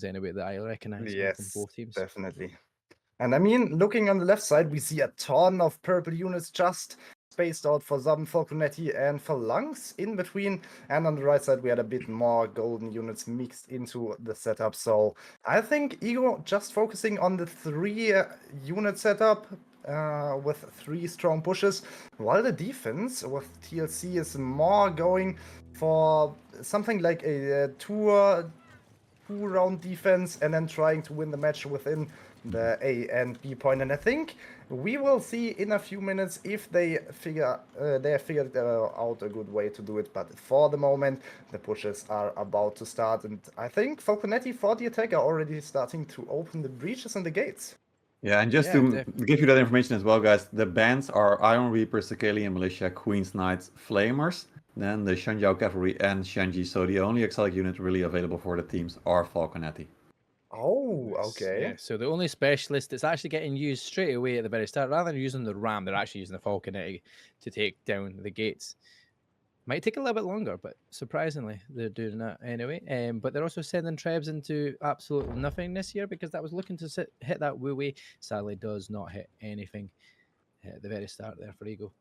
anyway that I recognize from Yes, both teams. definitely. And I mean, looking on the left side, we see a ton of purple units just spaced out for some Falconetti and Phalanx in between. And on the right side, we had a bit more golden units mixed into the setup. So I think Ego just focusing on the 3 unit setup with 3 strong pushes, while the defense with TLC is more going for something like a two-round defense and then trying to win the match within the A and B point. And I think we will see in a few minutes if they have figured out a good way to do it. But for the moment, the pushes are about to start, and I think Falconetti for the attack are already starting to open the breaches and the gates. Yeah, and just to give you that information as well, guys, the bands are Iron Reaper, Sicilian Militia, Queen's Knights, Flamers, then the Shanjiao Cavalry and Shenji. So the only exotic unit really available for the teams are Falconetti. Oh, okay. Yeah, so the only specialist that's actually getting used straight away at the very start, rather than using the ram, they're actually using the Falconetti to take down the gates. Might take a little bit longer, but surprisingly, they're doing that anyway. But they're also sending Trebs into absolute nothingness here because that was looking to hit that Wu-Wei. Sadly, does not hit anything at the very start there for Ego.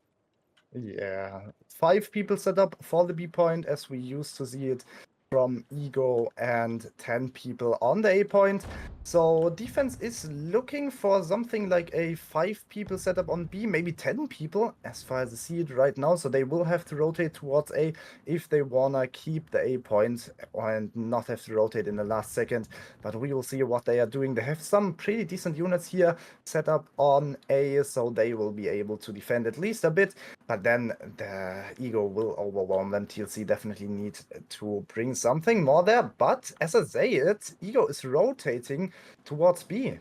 Yeah, 5 people set up for the B point as we used to see it from Ego, and 10 people on the A point. So defense is looking for something like a 5 people setup on B, maybe 10 people as far as I see it right now. So they will have to rotate towards A if they wanna keep the A point and not have to rotate in the last second. But we will see what they are doing. They have some pretty decent units here set up on A, so they will be able to defend at least a bit. But then the Ego will overwhelm them. TLC definitely need to bring something more there. But as I say it, Ego is rotating towards B.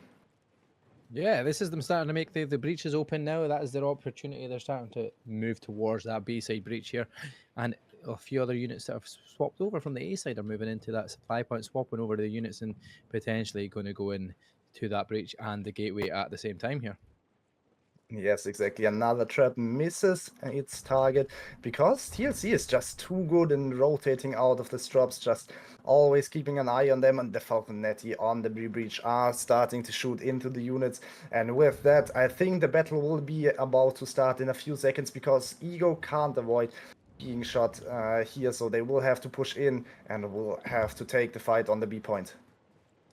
Yeah, this is them starting to make the breaches open now. That is their opportunity. They're starting to move towards that B side breach here. And a few other units that have swapped over from the A side are moving into that supply point, swapping over the units and potentially going to go in to that breach and the gateway at the same time here. Yes, exactly. Another trap misses its target because TLC is just too good in rotating out of the drops, just always keeping an eye on them, and the Falconetti on the B breach are starting to shoot into the units. And with that, I think the battle will be about to start in a few seconds because Ego can't avoid being shot here, so they will have to push in and will have to take the fight on the B point.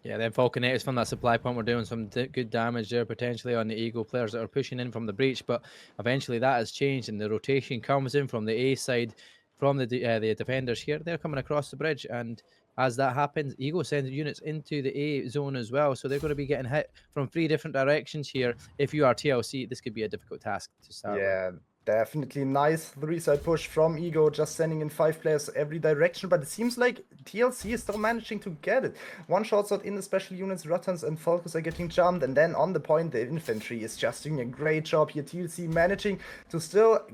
Yeah, then Falconettis from that supply point were doing some good damage there, potentially on the Ego players that are pushing in from the breach, but eventually that has changed and the rotation comes in from the A side, from the defenders here. They're coming across the bridge, and as that happens, Ego sends units into the A zone as well, so they're going to be getting hit from 3 different directions here. If you are TLC, this could be a difficult task to start with. Yeah, definitely nice 3-side push from Ego, just sending in 5 players every direction, but it seems like TLC is still managing to get it. One shot shot in the special units, Ruttans and Falcos are getting jumped, and then on the point, the infantry is just doing a great job here. TLC managing to still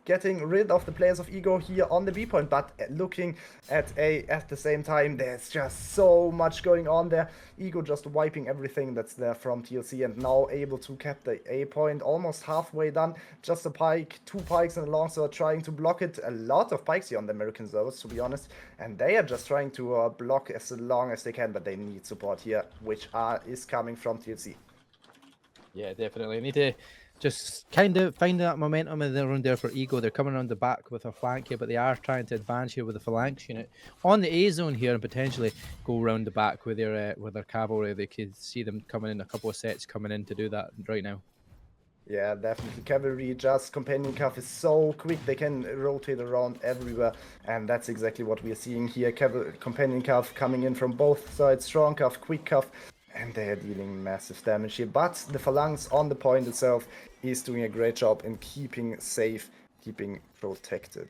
getting rid of the players of Ego here on the B point, but looking at A at the same time, there's just so much going on there. Ego just wiping everything that's there from TLC and now able to cap the A point, almost halfway done. Just a pike, 2 pikes and a longsword trying to block it. A lot of pikes here on the American servers, to be honest, and they are just trying to block as long as they can, but they need support here, which is coming from TLC. Yeah, definitely. Need to just kind of find that momentum in the round there for Ego. They're coming around the back with a flank here, but they are trying to advance here with the phalanx unit on the A zone here and potentially go around the back with their cavalry. They could see them coming in, a couple of sets coming in to do that right now. Yeah, definitely. Cavalry, just companion cuff is so quick. They can rotate around everywhere. And that's exactly what we are seeing here. Companion cuff coming in from both sides. Strong cuff, quick cuff. And they are dealing massive damage here. But the phalanx on the point itself is doing a great job in keeping safe, keeping protected.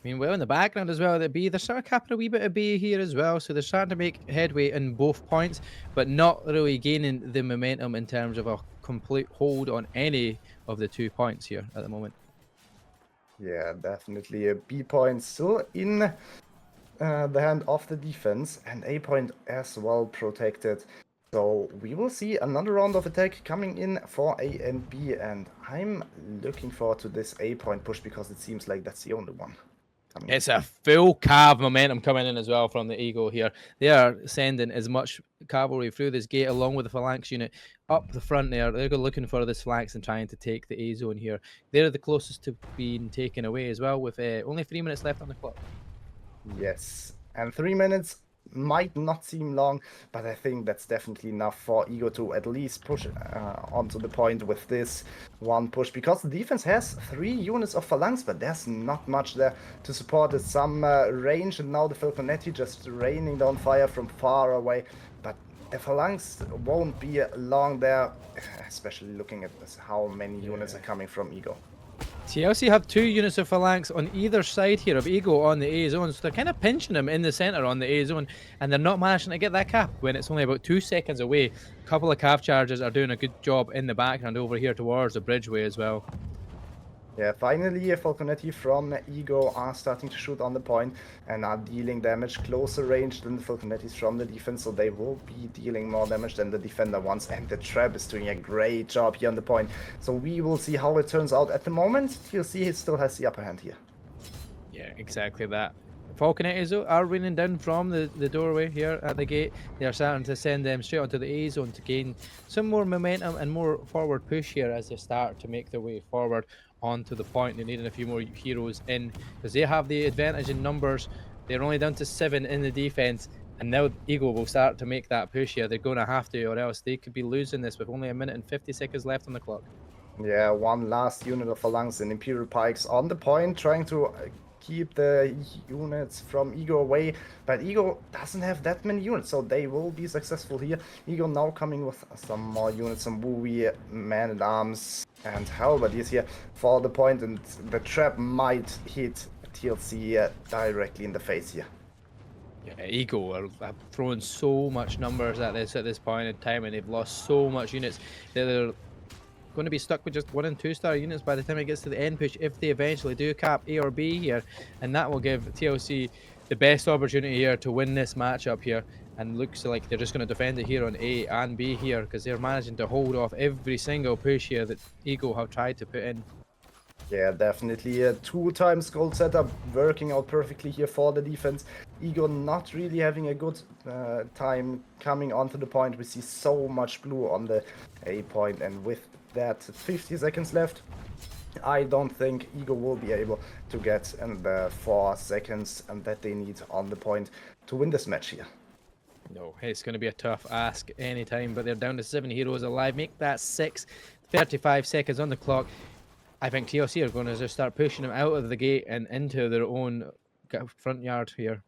Meanwhile, in the background as well, at B, they're starting to cap a wee bit of B here as well. So they're starting to make headway in both points, but not really gaining the momentum in terms of a complete hold on any of the 2 points here at the moment. Yeah, definitely. A B point still in the hand of the defense, and A point as well protected. So we will see another round of attack coming in for A and B, and I'm looking forward to this A point push because it seems like that's the only one. It's a full cav momentum coming in as well from the Eagle here. They are sending as much cavalry through this gate along with the phalanx unit up the front there. They're looking for this flanks and trying to take the A zone here. They're the closest to being taken away as well, with only 3 minutes left on the clock. Yes, and 3 minutes might not seem long, but I think that's definitely enough for Ego to at least push onto the point with this one push, because the defense has 3 units of phalanx, but there's not much there to support it. Some range, and now the Falconetti just raining down fire from far away, but the phalanx won't be long there, especially looking at how many units are coming from Ego. TLC have 2 units of phalanx on either side here of Ego on the A zone, so they're kind of pinching him in the center on the A zone, and they're not managing to get that cap when it's only about 2 seconds away. A couple of cav charges are doing a good job in the background over here towards the bridgeway as well. Yeah, finally, Falconetti from Ego are starting to shoot on the point and are dealing damage closer range than the Falconettis from the defense, so they will be dealing more damage than the defender ones. And the trap is doing a great job here on the point, so we will see how it turns out. At the moment, TLC still has the upper hand here. Yeah, exactly that. Falconettis are raining down from the doorway here at the gate. They are starting to send them straight onto the A zone to gain some more momentum and more forward push here as they start to make their way forward onto the point. They're needing a few more heroes in because they have the advantage in numbers. They're only down to 7 in the defense, and now Eagle will start to make that push here. They're going to have to, or else they could be losing this with only 1 minute and 50 seconds left on the clock. Yeah, one last unit of phalanx and Imperial Pikes on the point, trying to keep the units from Ego away, but Ego doesn't have that many units, so they will be successful here. Ego now coming with some more units, some Wooey, Man-at-Arms, and Halberdiers here for the point, and the trap might hit TLC directly in the face here. Yeah, Ego are throwing so much numbers at this point in time, and they've lost so much units that they're going to be stuck with just 1 and 2 star units by the time it gets to the end push, if they eventually do cap A or B here, and that will give TLC the best opportunity here to win this matchup here. And looks like they're just going to defend it here on A and B here, because they're managing to hold off every single push here that Ego have tried to put in. Yeah, definitely a 2 times gold setup working out perfectly here for the defense. Ego not really having a good time coming onto the point. We see so much blue on the A point, and with that 50 seconds left, I don't think Ego will be able to get in the 4 seconds and that they need on the point to win this match here. No, it's going to be a tough ask anytime, but they're down to 7 heroes alive. Make that 6, 35 seconds on the clock. I think TLC are going to just start pushing them out of the gate and into their own front yard here.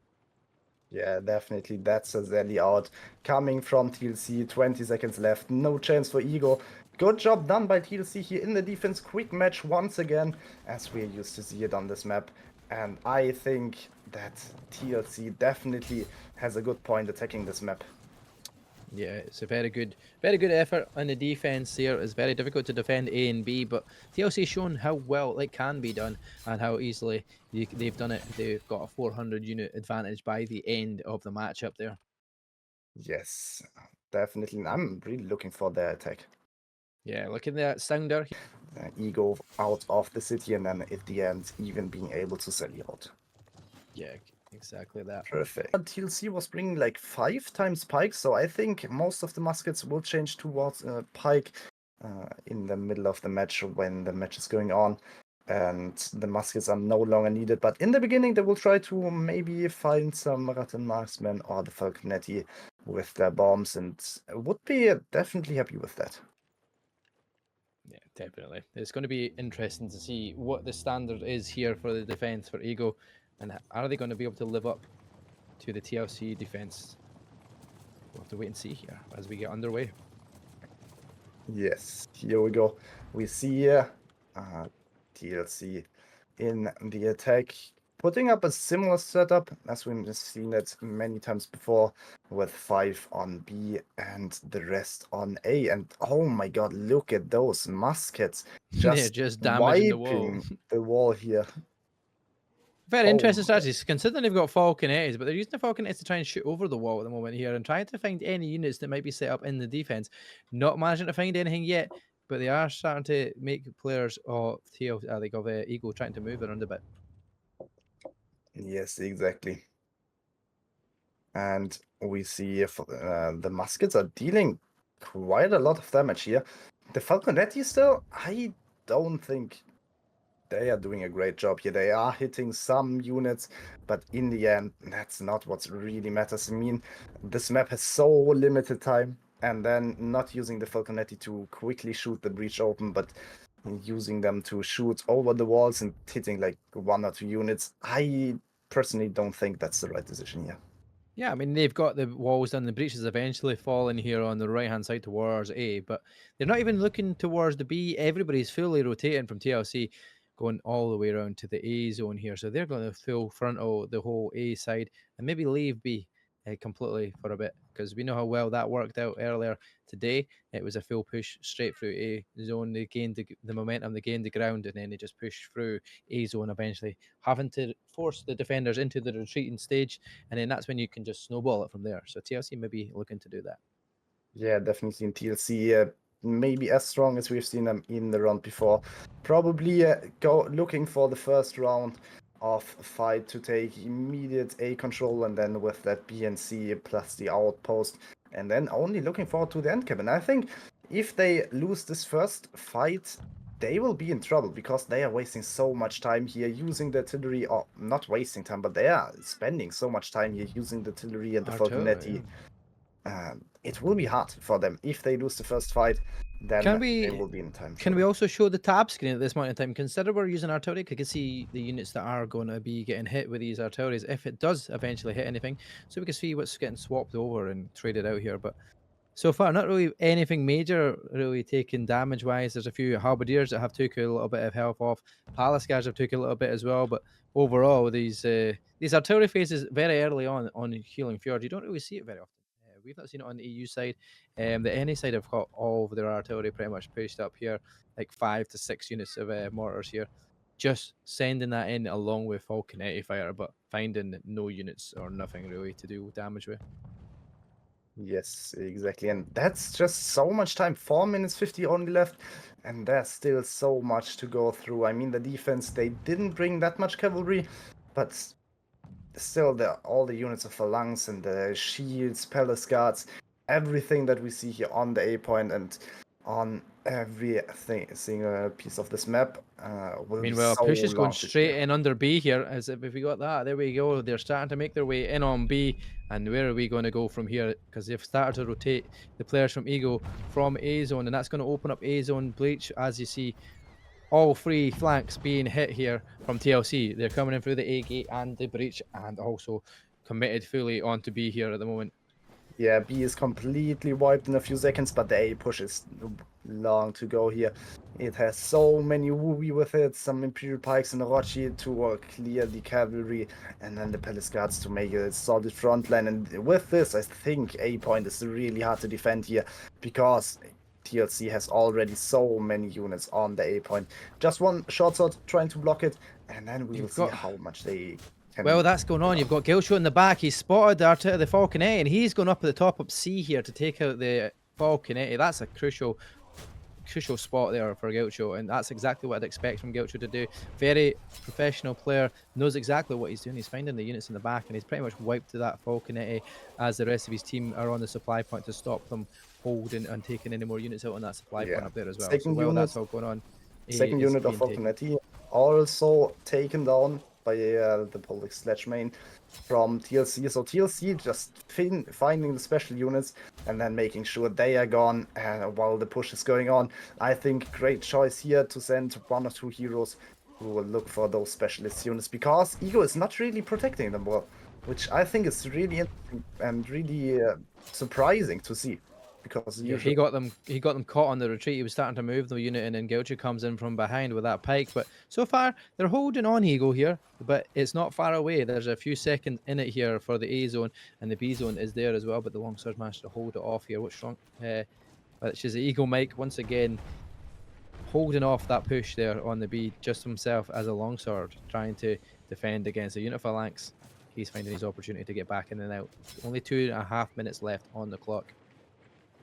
Yeah, definitely. That's a Zelly out coming from TLC. 20 seconds left. No chance for Ego. Good job done by TLC here in the defense. Quick match once again, as we're used to see it on this map. And I think that TLC definitely has a good point attacking this map. Yeah, it's a very good effort on the defense here. It's very difficult to defend A and B, but TLC shown how well it can be done and how easily they've done it. They've got a 400 unit advantage by the end of the matchup there. Yes, definitely. I'm really looking for their attack. Yeah, look at that sounder. Ego out of the city, and then at the end, even being able to sell you out. Yeah, exactly that. Perfect. TLC was bringing like 5 times pikes, so I think most of the muskets will change towards pike in the middle of the match when the match is going on, and the muskets are no longer needed. But in the beginning, they will try to maybe find some Rattan marksmen or the Falconetti with their bombs, and would be definitely happy with that. Yeah, definitely. It's going to be interesting to see what the standard is here for the defense for Ego, and are they going to be able to live up to the TLC defense? We'll have to wait and see here as we get underway. Yes, here we go. We see TLC in the attack, putting up a similar setup as we've seen it many times before, with 5 on B and the rest on A. And oh my god, look at those muskets just damaging the wall. wiping the wall here. Very interesting strategies, considering they've got Falconettis, but they're using the Falconettis to try and shoot over the wall at the moment here and trying to find any units that might be set up in the defense. Not managing to find anything yet, but they are starting to make players of Eagle trying to move around a bit. Yes, exactly. And we see if the muskets are dealing quite a lot of damage here. The Falconetti still, I don't think they are doing a great job here. They are hitting some units, but in the end, that's not what really matters. I mean, this map has so limited time, and then not using the Falconetti to quickly shoot the breach open, but using them to shoot over the walls and hitting like 1 or 2 units. I personally don't think that's the right decision here. Yeah, I mean, they've got the walls done. The breaches eventually falling here on the right-hand side towards A, but they're not even looking towards the B. Everybody's fully rotating from TLC, going all the way around to the A zone here. So they're going to full frontal the whole A side and maybe leave B completely for a bit, because we know how well that worked out earlier today. It was a full push straight through A zone. They gained the momentum, they gained the ground, and then they just pushed through A zone eventually, having to force the defenders into the retreating stage, and then that's when you can just snowball it from there. So TLC may be looking to do that. Yeah, definitely in TLC, maybe as strong as we've seen them in the round before. Probably go looking for the first round of fight to take immediate A control, and then with that B and C plus the outpost, and then only looking forward to the end cap. And I think if they lose this first fight, they will be in trouble, because they are wasting so much time here using the artillery, or not wasting time, but they are spending so much time here using the artillery and the Falconetti. It will be hard for them if they lose the first fight. Then they will be in time. Can we also show the tab screen at this point in time? Consider we're using artillery. I can see the units that are going to be getting hit with these artilleries if it does eventually hit anything. So we can see what's getting swapped over and traded out here. But so far, not really anything major really taken damage-wise. There's a few halberdiers that have taken a little bit of health off. Palace guys have taken a little bit as well. But overall, these artillery phases very early on Healing Fjord, you don't really see it very often. We've not seen it on the EU side. The NA side have got all of their artillery pretty much pushed up here, like 5 to 6 units of mortars here. Just sending that in along with Falconetti fire, but finding no units or nothing really to do damage with. Yes, exactly. And that's just so much time. 4 minutes 50 only left, and there's still so much to go through. I mean, the defense, they didn't bring that much cavalry, but still, all the units of phalanx and the shields, palace guards, everything that we see here on the A point and on every single piece of this map will Meanwhile, be so push is going long to straight clear. in under B here. As if we got that, there we go. They're starting to make their way in on B. And where are we going to go from here? Because they've started to rotate the players from Eagle from A zone, and that's going to open up A zone breach. As you see, all 3 flanks being hit here from TLC. They're coming in through the A gate and the breach, and also committed fully onto B here at the moment. Yeah, B is completely wiped in a few seconds, but the A push is long to go here. It has so many Wooby with it, some Imperial Pikes and Orochi to clear the cavalry, and then the Palace Guards to make a solid front line. And with this, I think A point is really hard to defend here, because TLC has already so many units on the A point. Just one short sword trying to block it, and then we will see how much they can. Well, that's going on. You've got Gilcho in the back. He's spotted the Falconetti, and he's going up at the top of C here to take out the Falconetti. That's a crucial spot there for Gilcho, and that's exactly what I'd expect from Gilcho to do. Very professional player, knows exactly what he's doing. He's finding the units in the back, and he's pretty much wiped to that Falconetti as the rest of his team are on the supply point to stop them holding and taking any more units out on that supply point up there as well. That's all going on. Second unit of Falconetti also taken down by the Polish sledge main from TLC. So TLC just finding the special units and then making sure they are gone while the push is going on. I think great choice here to send 1 or 2 heroes who will look for those specialist units, because Ego is not really protecting them well, which I think is really interesting and really surprising to see. Because he got them caught on the retreat. He was starting to move the unit, and then Gilchi comes in from behind with that pike. But so far, they're holding on Eagle here, but it's not far away. There's a few seconds in it here for the A zone, and the B zone is there as well. But the longsword managed to hold it off here. What's wrong? Which is the Eagle Mike once again holding off that push there on the B just himself as a longsword, trying to defend against the unit phalanx. He's finding his opportunity to get back in and out. Only 2.5 minutes left on the clock.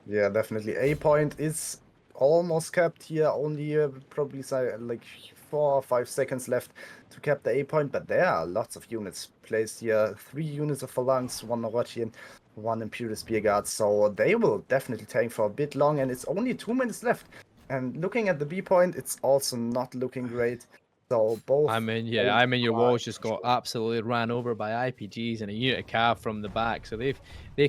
Yeah, definitely. A point is almost capped here. Only probably like 4 or 5 seconds left to cap the A point, but there are lots of units placed here. 3 units of Phalanx, 1 Orochian, 1 Imperial Spear Guard, so they will definitely tank for a bit long, and it's only 2 minutes left. And looking at the B point, it's also not looking great. So both. Your walls just got absolutely ran over by IPGs and a unit of cav from the back. So they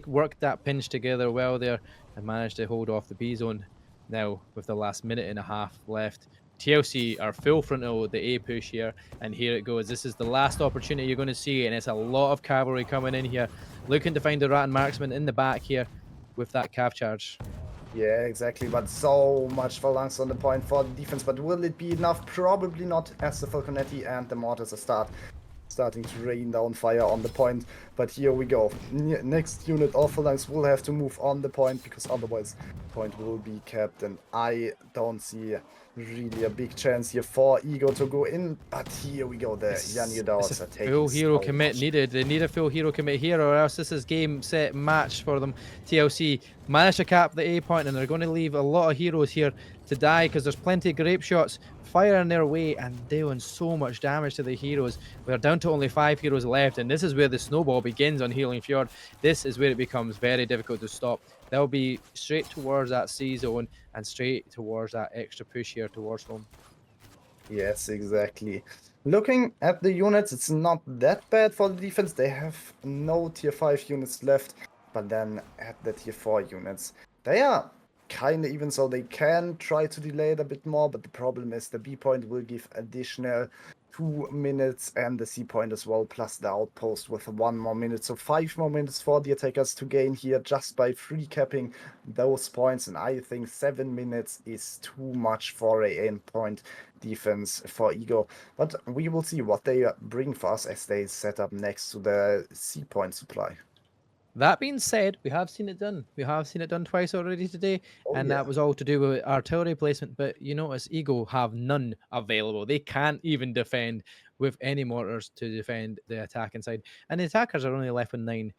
worked that pinch together well there and managed to hold off the B zone. Now with the last minute and a half left, TLC are full frontal with the A push here, and here it goes. This is the last opportunity you're going to see, and it's a lot of cavalry coming in here, looking to find the Rat and Marksman in the back here with that cav charge. Yeah, exactly, but so much Phalanx on the point for the defense, but will it be enough? Probably not, as the Falconetti and the Mortars are starting to rain down fire on the point. But here we go. Next unit of Phalanx will have to move on the point, because otherwise the point will be kept, and I don't see really a big chance here for Ego to go in. But here we go, the Yanyudaos are taking full hero so commit much. needed. They need a full hero commit here, or else this is game, set, match for them. TLC managed to cap the A point, and they're going to leave a lot of heroes here to die, because there's plenty of grape shots firing their way and doing so much damage to the heroes. We're down to only 5 heroes left, and this is where the snowball begins on Healing Fjord. This is where it becomes very difficult to stop. They'll be straight towards that C zone and straight towards that extra push here towards home. Yes, exactly. Looking at the units, it's not that bad for the defense. They have no tier 5 units left, but then at the tier 4 units, they are kind of even, so they can try to delay it a bit more, but the problem is the B point will give additional 2 minutes and the C point as well, plus the outpost with 1 more minute. So 5 more minutes for the attackers to gain here just by free capping those points. And I think 7 minutes is too much for a end point defense for Ego. But we will see what they bring for us as they set up next to the C point supply. That being said, we have seen it done. We have seen it done twice already today, that was all to do with artillery placement. But you notice Eagle have none available. They can't even defend with any mortars to defend the attacking side, and the attackers are only left with 9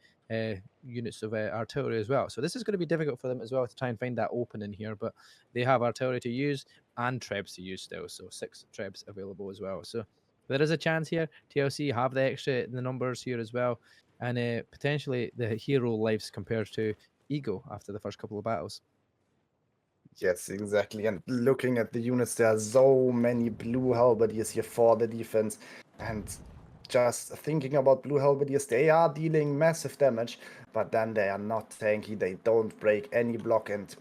units of artillery as well. So this is going to be difficult for them as well to try and find that opening here. But they have artillery to use and trebs to use still, so 6 trebs available as well. So there is a chance here. TLC have the numbers here as well, and potentially the hero lives compared to Ego after the first couple of battles. Yes, exactly. And looking at the units, there are so many blue halberdiers here for the defense. And just thinking about blue halberdiers, they are dealing massive damage, but then they are not tanky. They don't break any block, and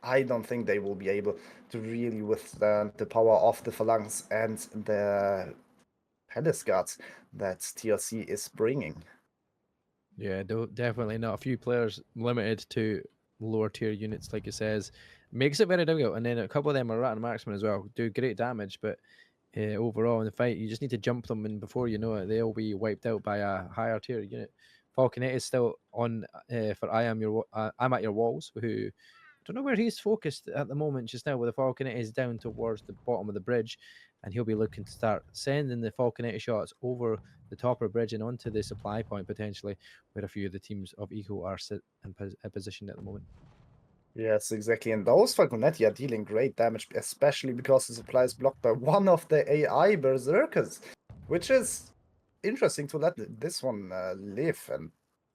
I don't think they will be able to really withstand the power of the Phalanx and the Palace Guards that TLC is bringing. Yeah, definitely not. A few players limited to lower tier units, like it says, makes it very difficult. And then a couple of them are Rat and Marksman as well, do great damage, but overall in the fight, you just need to jump them, and before you know it, they'll be wiped out by a higher tier unit. Falconet is still on for I'm at your walls, who I don't know where he's focused at the moment just now, where the Falconet is down towards the bottom of the bridge, and he'll be looking to start sending the Falconet shots over the top of the bridge and onto the supply point potentially, where a few of the teams of Eco are positioned at the moment. Yes, exactly. And those Falconetti are dealing great damage, especially because the supply is blocked by one of the AI Berserkers, which is interesting to let this one live. And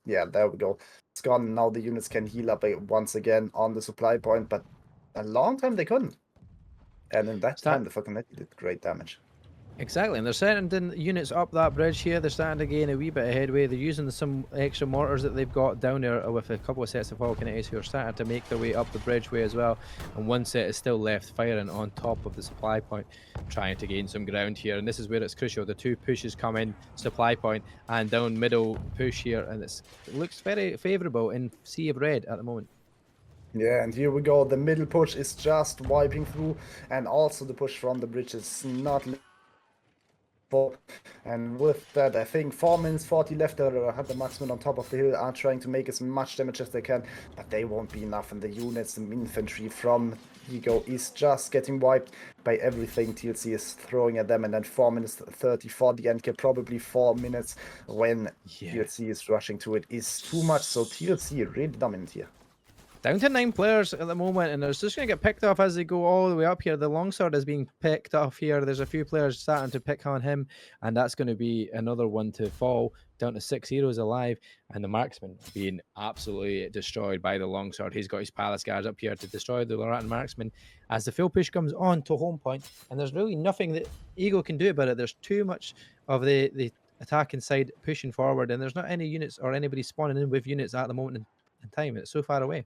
yeah, there we go. It's gone. Now the units can heal up once again on the supply point, but a long time they couldn't. And in that time, the Falconetti did great damage. Exactly, and they're sending units up that bridge here. They're starting to gain a wee bit of headway. They're using some extra mortars that they've got down there with a couple of sets of Falconettis who are starting to make their way up the bridgeway as well. And one set is still left firing on top of the supply point, trying to gain some ground here. And this is where it's crucial. The 2 pushes come in, supply point, and down middle push here. And it looks very favourable in Sea of Red at the moment. Yeah, and here we go. The middle push is just wiping through. And also the push from the bridge is not... And with that, I think 4 minutes 40 left. The marksmen on top of the hill are trying to make as much damage as they can, but they won't be enough. And the units, the infantry from Ego is just getting wiped by everything TLC is throwing at them. And then 4 minutes 30 for the end cap, probably 4 minutes when TLC is rushing to it is too much. So TLC really dominant here. Down to 9 players at the moment, and it's just going to get picked off as they go all the way up here. The longsword is being picked off here. There's a few players starting to pick on him, and that's going to be another one to fall, down to 6 heroes alive, and the marksman being absolutely destroyed by the longsword. He's got his palace guards up here to destroy the Laurent marksman as the field push comes on to home point, and there's really nothing that Eagle can do about it. There's too much of the attacking side pushing forward, and there's not any units or anybody spawning in with units at the moment in time. It's so far away.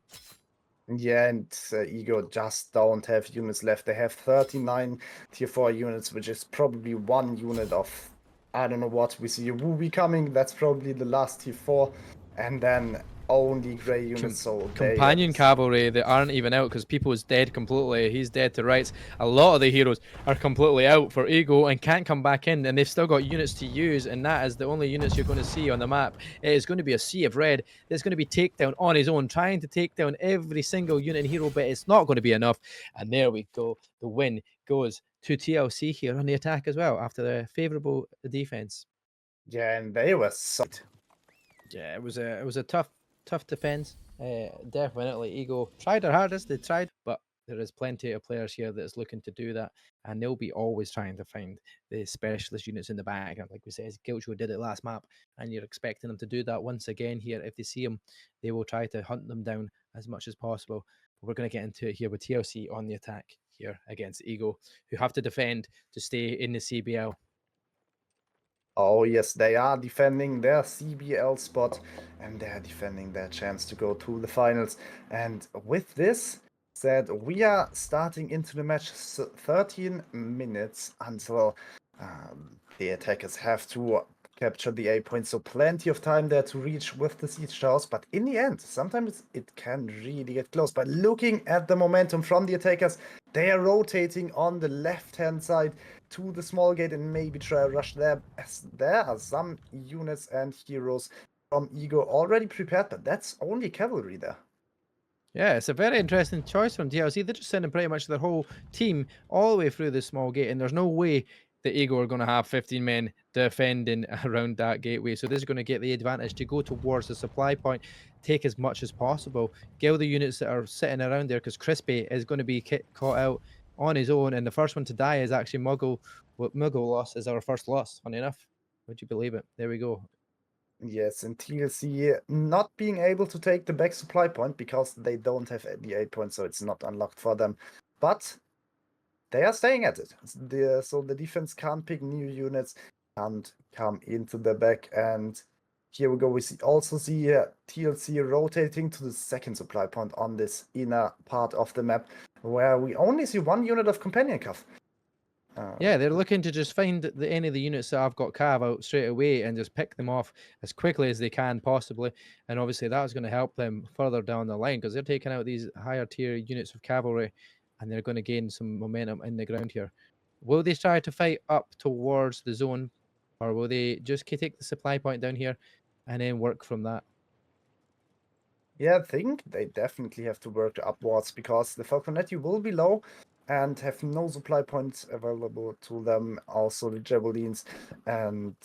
Yeah, and Ego just don't have units left. They have 39 tier 4 units, which is probably one unit of, I don't know what. We see a Wooby coming, that's probably the last tier 4, and then only grey units. So companion cavalry that aren't even out because people is dead completely. He's dead to rights. A lot of the heroes are completely out for Ego and can't come back in, and they've still got units to use, and that is the only units you're going to see on the map. It is going to be a sea of red. There's going to be takedown on his own, trying to take down every single unit and hero, but it's not going to be enough. And there we go. The win goes to TLC here on the attack as well after the favourable defense. Yeah, and they were solid. Yeah, it was a tough defense. Definitely Ego tried their hardest. They tried, but there is plenty of players here that's looking to do that, and they'll be always trying to find the specialist units in the back. And like we said, Gilcho did it last map, and you're expecting them to do that once again here. If they see them, they will try to hunt them down as much as possible. But we're going to get into it here with TLC on the attack here against Ego, who have to defend to stay in the CBL. Oh yes, they are defending their CBL spot, and they're defending their chance to go to the finals. And with this said, we are starting into the match. 13 minutes until the attackers have to capture the A point, so plenty of time there to reach with the siege towers. But in the end, sometimes it can really get close. But looking at the momentum from the attackers, they are rotating on the left-hand side to the small gate and maybe try a rush there, as there are some units and heroes from Ego already prepared, but that's only cavalry there. Yeah, it's a very interesting choice from TLC. They're just sending pretty much their whole team all the way through the small gate, and there's no way that Ego are going to have 15 men defending around that gateway. So this is going to get the advantage to go towards the supply point, take as much as possible, kill the units that are sitting around there, because Crispy is going to be caught out on his own, and the first one to die is actually Muggle. Muggle loss is our first loss, funny enough. Would you believe it? There we go. Yes, and TLC not being able to take the back supply point because they don't have the 8 points, so it's not unlocked for them. But they are staying at it. So the defense can't pick new units, can't come into the back. And here we go. We also see TLC rotating to the second supply point on this inner part of the map, where we only see one unit of companion cav. Yeah, they're looking to just find any of the units that I've got cav out straight away and just pick them off as quickly as they can possibly. And obviously that's going to help them further down the line because they're taking out these higher tier units of cavalry and they're going to gain some momentum in the ground here. Will they try to fight up towards the zone, or will they just take the supply point down here and then work from that? Yeah, I think they definitely have to work upwards because the Falconetti will be low and have no supply points available to them. Also the Javelins and...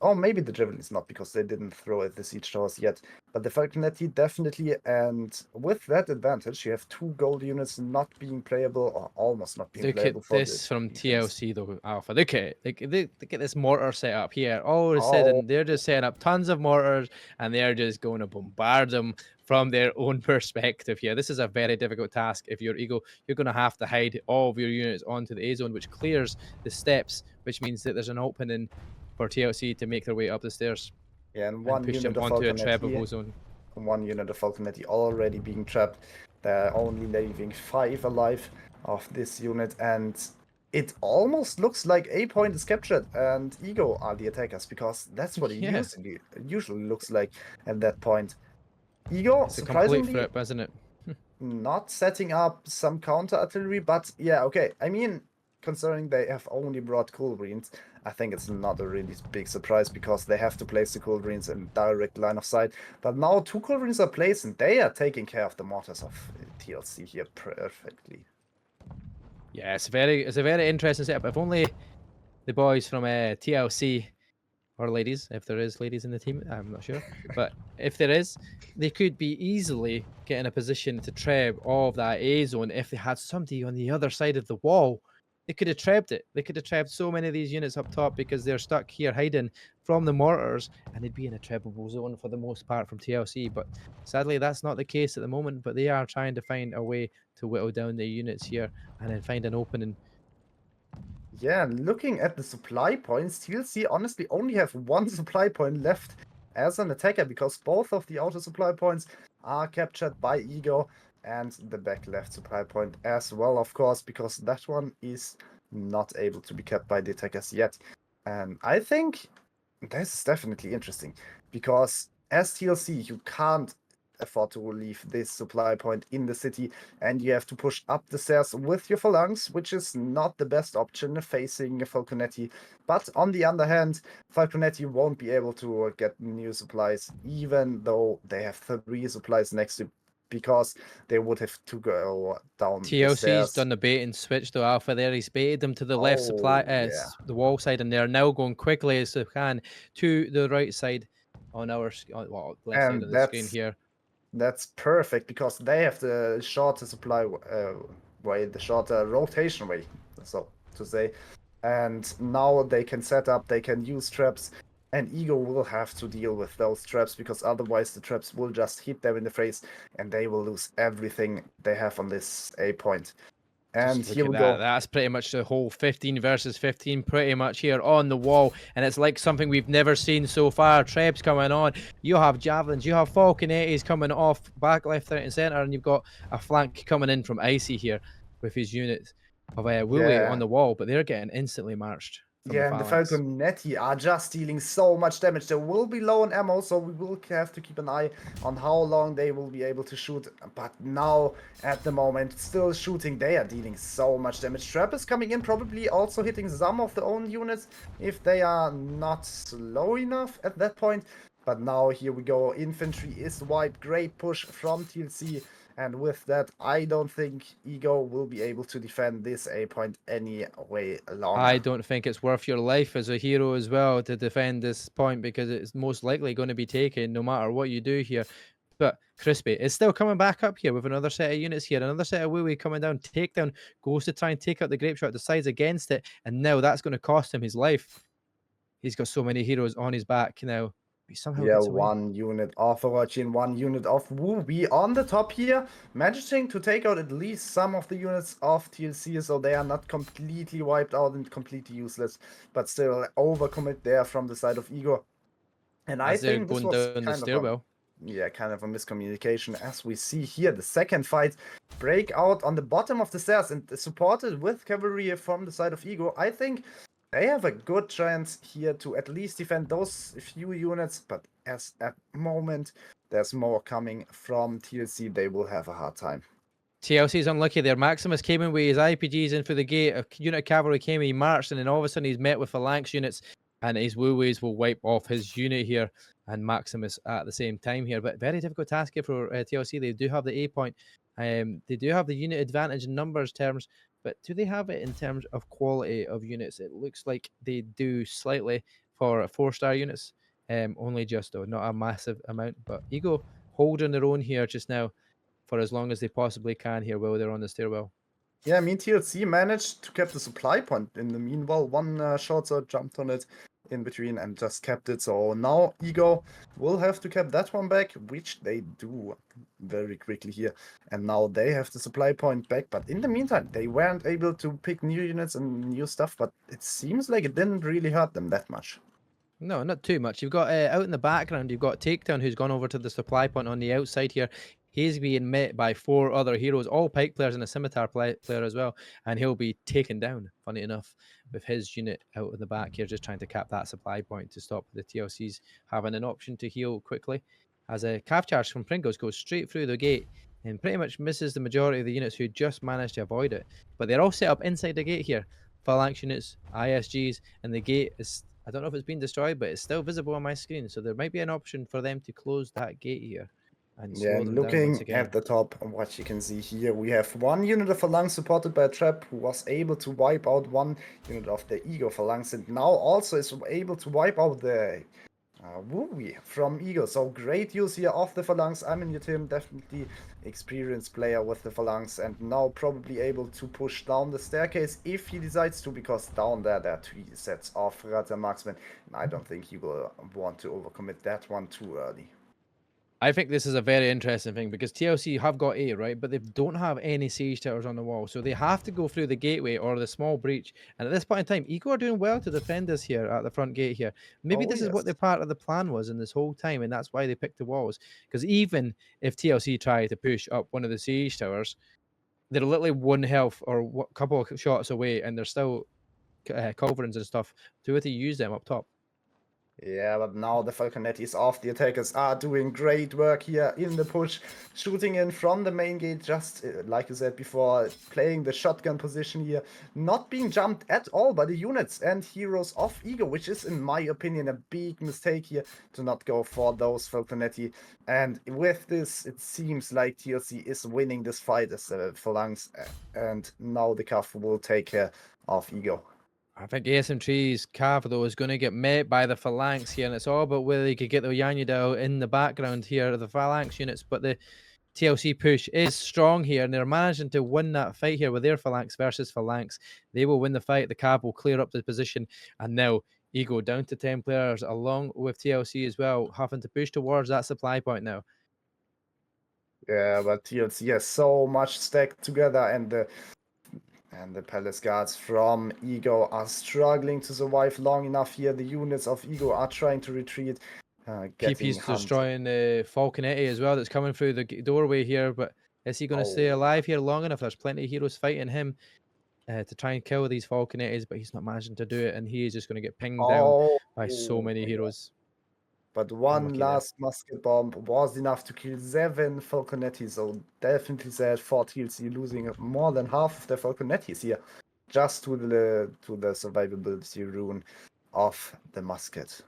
Oh, maybe the Javelins not, because they didn't throw at the siege towers yet. But the Falconetti definitely, and with that advantage, you have 2 gold units not being playable, or almost not being playable. Look at this from TLC though, Alpha. Look at this mortar set up here. All of a sudden, they're just setting up tons of mortars, and they're just going to bombard them from their own perspective here. This is a very difficult task. If you're Eagle, you're going to have to hide all of your units onto the A zone, which clears the steps, which means that there's an opening for TLC to make their way up the stairs. Yeah, and one push unit them onto a trappable zone. One unit of Falconetti already being trapped. They're only leaving 5 alive of this unit, and it almost looks like A point is captured and Ego are the attackers, because that's what it usually looks like at that point. Ego, it's surprisingly, a complete flip, isn't it? not setting up some counter artillery, but yeah, okay. I mean, considering they have only brought Culverines, I think it's not a really big surprise because they have to place the Culverines in direct line of sight. But now 2 Culverines are placed and they are taking care of the mortars of TLC here perfectly. Yeah, it's a very interesting setup. If only the boys from TLC or ladies, if there is ladies in the team, I'm not sure. But if there is, they could be easily get in a position to treb all of that A zone if they had somebody on the other side of the wall. They could have trebbed it. They could have trebbed so many of these units up top because they're stuck here hiding from the mortars, and they'd be in a trebbable zone for the most part from TLC. But sadly, that's not the case at the moment. But they are trying to find a way to whittle down the units here and then find an opening. Yeah, looking at the supply points, TLC honestly only have one supply point left as an attacker because both of the outer supply points are captured by Ego and the back left supply point as well, of course, because that one is not able to be kept by the attackers yet. And I think this is definitely interesting because as TLC, you can't afford to leave this supply point in the city, and you have to push up the stairs with your phalanx, which is not the best option facing Falconetti. But on the other hand, Falconetti won't be able to get new supplies, even though they have 3 supplies next to, because they would have to go down the TLC's stairs. done the bait and switch to Alpha there. He's baited them to the left supply, yeah. the wall side, and they're now going quickly as they can to the right side on our left side And of the screen here. That's perfect because they have the shorter supply way, the shorter rotation way, so to say. And now they can set up, they can use traps, and Ego will have to deal with those traps because otherwise the traps will just hit them in the face and they will lose everything they have on this A point. And Just here look we at that. go. That's pretty much the whole 15 versus 15 pretty much here on the wall. And it's like something we've never seen so far. Trebs coming on. You have javelins. You have Falconettis coming off back, left, right, and centre. And you've got a flank coming in from Icy here with his units of Wooey on the wall. But they're getting instantly marched. Yeah, and the Falconetti are just dealing so much damage. They will be low on ammo, so we will have to keep an eye on how long they will be able to shoot. But now, at the moment, still shooting, they are dealing so much damage. Trap is coming in, probably also hitting some of their own units if they are not slow enough at that point. But now, here we go. Infantry is wiped. Great push from TLC. And with that, I don't think Ego will be able to defend this A point any way longer. I don't think it's worth your life as a hero as well to defend this point because it's most likely going to be taken no matter what you do here. But Crispy is still coming back up here with another set of units here, another set of Wooey coming down. Takedown goes to try and take out the grape shot, decides against it, and now that's going to cost him his life. He's got so many heroes on his back now. He somehow gets away. 1 unit of Origin, 1 unit of Wooey on the top here, managing to take out at least some of the units of TLC, so they are not completely wiped out and completely useless, but still overcommit there from the side of Ego. And I think this was down the stairwell. Kind of a miscommunication, as we see here the second fight break out on the bottom of the stairs and supported with cavalry from the side of Ego. I think they have a good chance here to at least defend those few units, but as at the moment there's more coming from TLC, they will have a hard time. TLC's unlucky there. Maximus came in with his IPGs in for the gate. A unit of cavalry came, he marched, and then all of a sudden he's met with phalanx units, and his Wooeys will wipe off his unit here and Maximus at the same time here. But very difficult task here for TLC. They do have the A point. They do have the unit advantage in numbers terms, but do they have it in terms of quality of units? It looks like they do slightly for 4-star units. Only just though, not a massive amount. But Ego holding their own here just now for as long as they possibly can here while they're on the stairwell. Yeah, I mean, TLC managed to keep the supply point in the meanwhile. One short sword jumped on it in between and just kept it. So now Ego will have to keep that one back, which they do very quickly here. And now they have the supply point back. But in the meantime, they weren't able to pick new units and new stuff. But it seems like it didn't really hurt them that much. No, not too much. You've got out in the background, you've got Takedown, who's gone over to the supply point on the outside here. He's being met by 4 other heroes, all pike players and a scimitar player as well. And he'll be taken down, funny enough, with his unit out of the back here, just trying to cap that supply point to stop the TLCs having an option to heal quickly. As a calf charge from Pringles goes straight through the gate and pretty much misses the majority of the units who just managed to avoid it. But they're all set up inside the gate here. Phalanx units, ISGs, and the gate is, I don't know if it's been destroyed, but it's still visible on my screen. So there might be an option for them to close that gate here. and Yeah, slow and them down once looking again. at the top, what you can see here, we have one unit of Phalanx supported by a trap who was able to wipe out one unit of the Ego Phalanx, and now also is able to wipe out the Wooey from Ego. So great use here of the Phalanx. I mean, Tim, definitely experienced player with the Phalanx, and now probably able to push down the staircase if he decides to, because down there are 3 sets of Rata Marksman, and I don't think he will want to overcommit that one too early. I think this is a very interesting thing because TLC have got A, right? But they don't have any siege towers on the wall. So they have to go through the gateway or the small breach. And at this point in time, Eco are doing well to defend us here at the front gate here. Maybe Oh, this is what the yes. part of the plan was in this whole time. And that's why they picked the walls. Because even if TLC try to push up one of the siege towers, they're literally 1 health or a couple of shots away. And they're still culverins and stuff to use them up top. Yeah, but now the Falconettis of the attackers are doing great work here in the push, shooting in from the main gate, just like you said before, playing the shotgun position here, not being jumped at all by the units and heroes of Ego, which is, in my opinion, a big mistake here to not go for those Falconetti. And with this, it seems like TLC is winning this fight as Phalanx, and now the Cav will take care of Ego. I think ASM3's Cav, though, is going to get met by the Phalanx here, and it's all about whether they could get the Yanyudao in the background here, the Phalanx units, but the TLC push is strong here, and they're managing to win that fight here with their Phalanx versus Phalanx. They will win the fight. The Cav will clear up the position, and now Ego down to 10 players, along with TLC as well, having to push towards that supply point now. Yeah, but TLC has so much stacked together, and the Palace Guards from Ego are struggling to survive long enough here. The units of Ego are trying to retreat. PP's destroying the Falconetti as well that's coming through the doorway here, but is he going to stay alive here long enough? There's plenty of heroes fighting him to try and kill these Falconettis, but he's not managing to do it, and he is just going to get pinged down by so many heroes. But one last musket bomb was enough to kill 7 Falconettis, so definitely sad for TLC losing more than half of their Falconettis here, just to the survivability rune of the musket.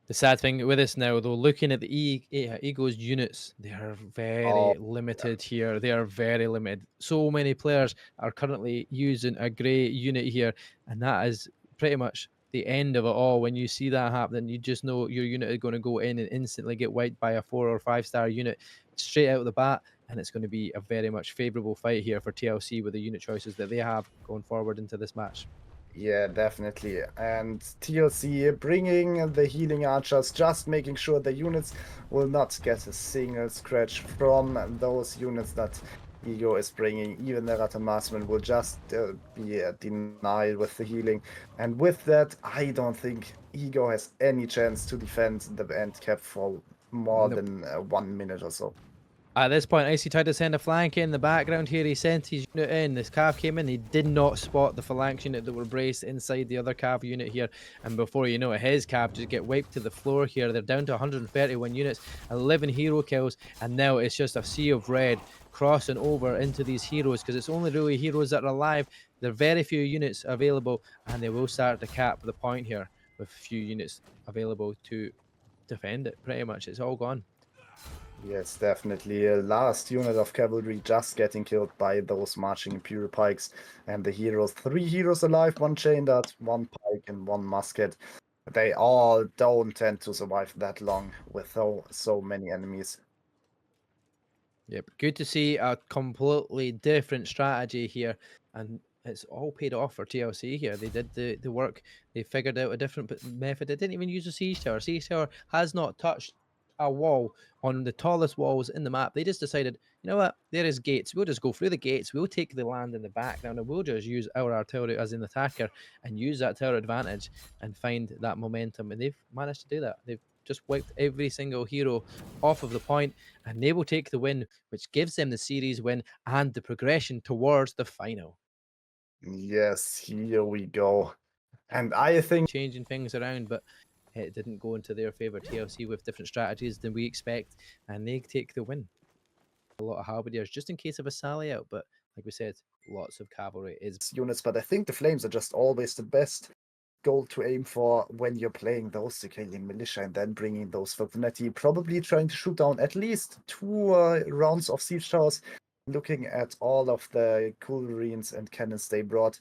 The sad thing with this now, though, looking at the Ego's units, they are very limited here. They are very limited. So many players are currently using a grey unit here, and that is pretty much the end of it all. When you see that happen, you just know your unit is going to go in and instantly get wiped by a 4 or 5 star unit straight out of the bat, and it's going to be a very much favourable fight here for TLC with the unit choices that they have going forward into this match. Yeah, definitely. And TLC bringing the healing archers, just making sure the units will not get a single scratch from those units that Ego is bringing. Even the Rata Marksman will just be denied with the healing. And with that, I don't think Ego has any chance to defend the end cap for more than 1 minute or so. At this point, Icy tried to send a flank in the background here. He sent his unit in. This Cav came in. He did not spot the phalanx unit that were braced inside the other Cav unit here. And before you know it, his Cav just get wiped to the floor here. They're down to 131 units, 11 hero kills. And now it's just a sea of red crossing over into these heroes because it's only really heroes that are alive. There are very few units available, and they will start to cap the point here with a few units available to defend it. Pretty much, it's all gone. Yes, definitely. Last unit of cavalry just getting killed by those marching Imperial pikes. And the heroes, 3 heroes alive, 1 chain dart, 1 pike, and 1 musket. They all don't tend to survive that long with so many enemies. Yep, good to see a completely different strategy here, and it's all paid off for TLC here. They did the work. They figured out a different method. They didn't even use a siege tower. Siege tower has not touched a wall on the tallest walls in the map. They just decided, you know what, there is gates. We'll just go through the gates. We'll take the land in the background, and we'll just use our artillery as an attacker and use that tower advantage and find that momentum. And they've managed to do that. They've just wiped every single hero off of the point, and they will take the win, which gives them the series win and the progression towards the final. Yes, here we go. And I think Changing things around, but it didn't go into their favor. TLC with different strategies than we expect, and they take the win. A lot of halberdiers just in case of a sally out, but like we said, lots of cavalry is units, but I think the flames are just always the best goal to aim for when you're playing those Sicilian militia and then bringing those Falconetti, probably trying to shoot down at least 2 rounds of siege towers, looking at all of the culverines and cannons they brought.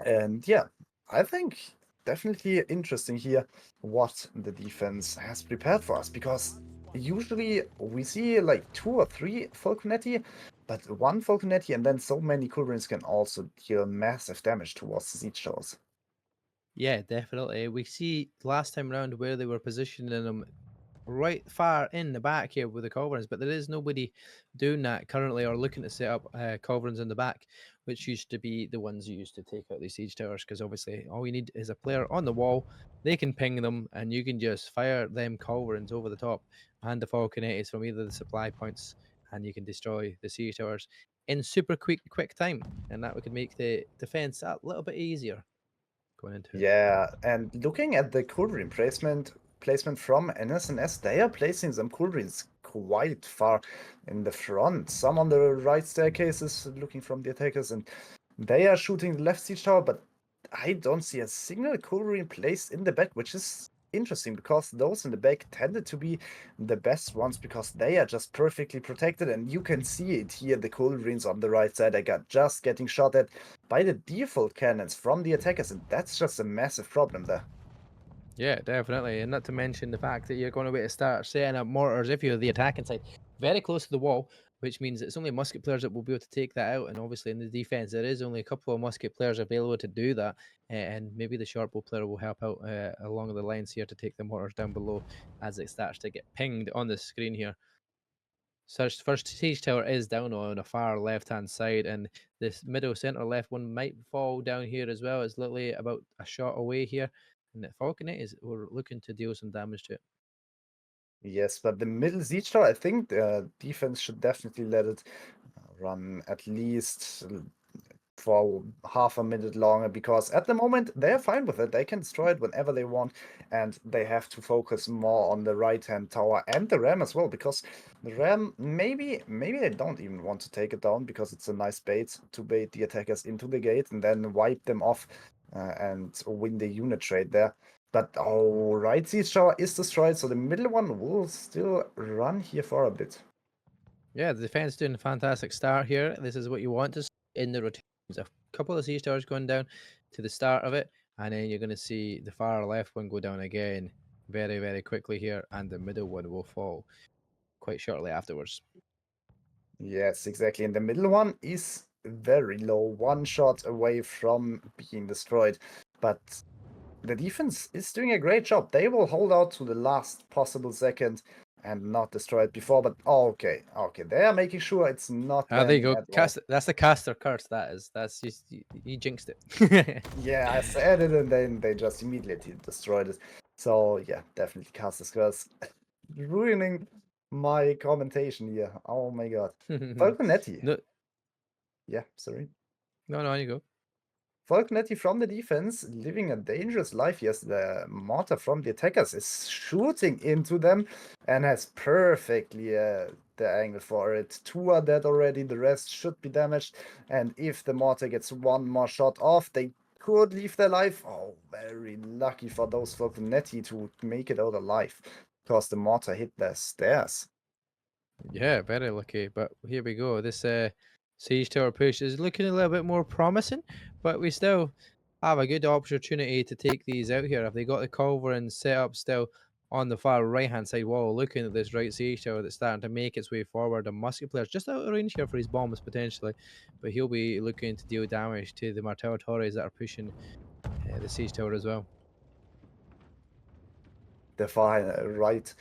And yeah, I think definitely interesting here what the defense has prepared for us, because usually we see like 2 or 3 Falconetti, but 1 Falconetti and then so many culverines can also deal massive damage towards the siege towers. Yeah, definitely. We see last time round where they were positioning them right far in the back here with the culverins, but there is nobody doing that currently or looking to set up culverins in the back, which used to be the ones you used to take out these siege towers, because obviously all you need is a player on the wall. They can ping them and you can just fire them culverins over the top and the falconettis from either the supply points, and you can destroy the siege towers in super quick time, and that could make the defense a little bit easier going into it. Yeah, and looking at the culverin placement from NSNS, they are placing some culverins quite far in the front. Some on the right staircases looking from the attackers, and they are shooting the left siege tower, but I don't see a single culverin placed in the back, which is interesting because those in the back tended to be the best ones because they are just perfectly protected, and you can see it here. The culverins on the right side, they got just getting shot at by the default cannons from the attackers, and that's just a massive problem there. Yeah, definitely. And not to mention the fact that you're going to be able to start setting up mortars if you're the attacking side very close to the wall, which means it's only musket players that will be able to take that out. And obviously in the defense, there is only a couple of musket players available to do that. And maybe the short bow player will help out along the lines here to take the mortars down below as it starts to get pinged on the screen here. So first siege tower is down on the far left-hand side, and this middle center left one might fall down here as well. It's literally about a shot away here, and the falconet we're looking to deal some damage to it. Yes, but the middle siege tower, I think the defense should definitely let it run at least for half a minute longer, because at the moment they're fine with it. They can destroy it whenever they want, and they have to focus more on the right hand tower and the ram as well, because the ram maybe they don't even want to take it down because it's a nice bait to bait the attackers into the gate and then wipe them off and win the unit trade there. But right siege tower is destroyed, so the middle one will still run here for a bit. Yeah, the defense doing a fantastic start here. This is what you want to see in the rotations. A couple of siege towers going down to the start of it, and then you're going to see the far left one go down again very quickly here, and the middle one will fall quite shortly afterwards. Yes, exactly. And the middle one is very low, 1 shot away from being destroyed. But the defense is doing a great job. They will hold out to the last possible second and not destroy it before. But okay, they are making sure it's not Ah, there you landing go. at all. That's the caster curse. That's just you jinxed it. Yeah, I said it, and then they just immediately destroyed it. So yeah, definitely caster's curse. Ruining my commentation here. Oh my god. Falconetti. No, Yeah, sorry. no, you go. Falconetti from the defense, living a dangerous life. Yes, the mortar from the attackers is shooting into them and has perfectly the angle for it. 2 are dead already, the rest should be damaged. And if the mortar gets 1 more shot off, they could leave their life. Oh, very lucky for those Falconetti to make it out alive, because the mortar hit their stairs. Yeah, very lucky. But here we go. This siege tower push is looking a little bit more promising, but we still have a good opportunity to take these out here. If they got the culverin set up still on the far right hand side wall, looking at this right siege tower that's starting to make its way forward, a musket player's just out of range here for his bombs potentially, but he'll be looking to deal damage to the martello torres that are pushing the siege tower as well. The far right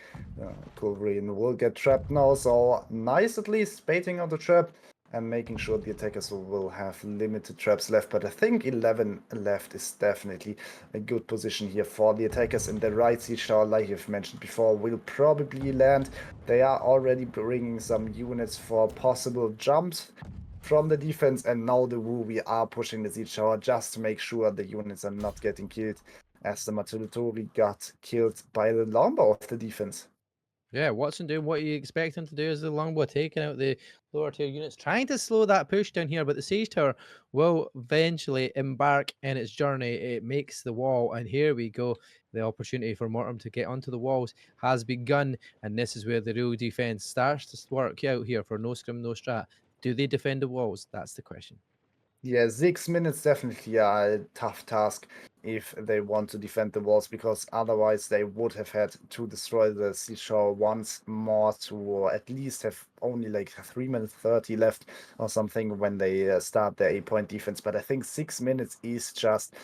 culverin will get trapped now, so nice at least baiting out the trap and making sure the attackers will have limited traps left. But I think 11 left is definitely a good position here for the attackers. And the right siege tower, like you've mentioned before, will probably land. They are already bringing some units for possible jumps from the defense, and now the we are pushing the siege tower just to make sure the units are not getting killed, as the Martello got killed by the longbow of the defense. Yeah, Watson doing what you expect him to do as the longbow, taking out the lower tier units, trying to slow that push down here, but the Siege Tower will eventually embark in its journey. It makes the wall, and here we go. The opportunity for Mortem to get onto the walls has begun, and this is where the real defense starts to work out here for no scrim, no strat. Do they defend the walls? That's the question. Yeah, 6 minutes definitely are a tough task if they want to defend the walls, because otherwise they would have had to destroy the siege tower once more to at least have only like 3 minutes 30 left or something when they start their 8-point defense. But I think 6 minutes is just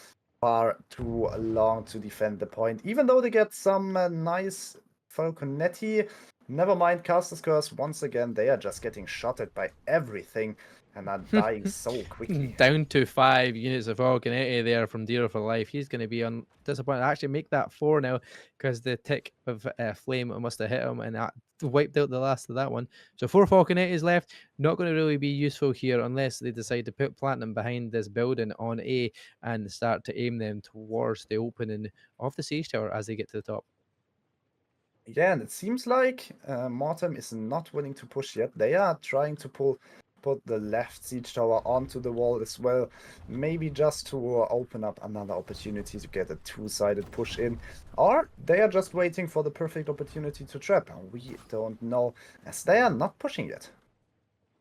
far too long to defend the point, even though they get some nice Falconetti. Never mind Caster's Curse. Once again, they are just getting shotted by everything and are dying so quickly. Down to 5 units of Falconetti there from Deer for Life. He's going to be disappointed. Actually, make that 4 now because the tick of flame must have hit him and that wiped out the last of that one. So 4 Falconettis left. Not going to really be useful here unless they decide to put Platinum behind this building on A and start to aim them towards the opening of the Siege Tower as they get to the top. Yeah, and it seems like Mortem is not willing to push yet. They are trying to put the left siege tower onto the wall as well, maybe just to open up another opportunity to get a two-sided push in, or they are just waiting for the perfect opportunity to trap. We don't know, as they are not pushing yet.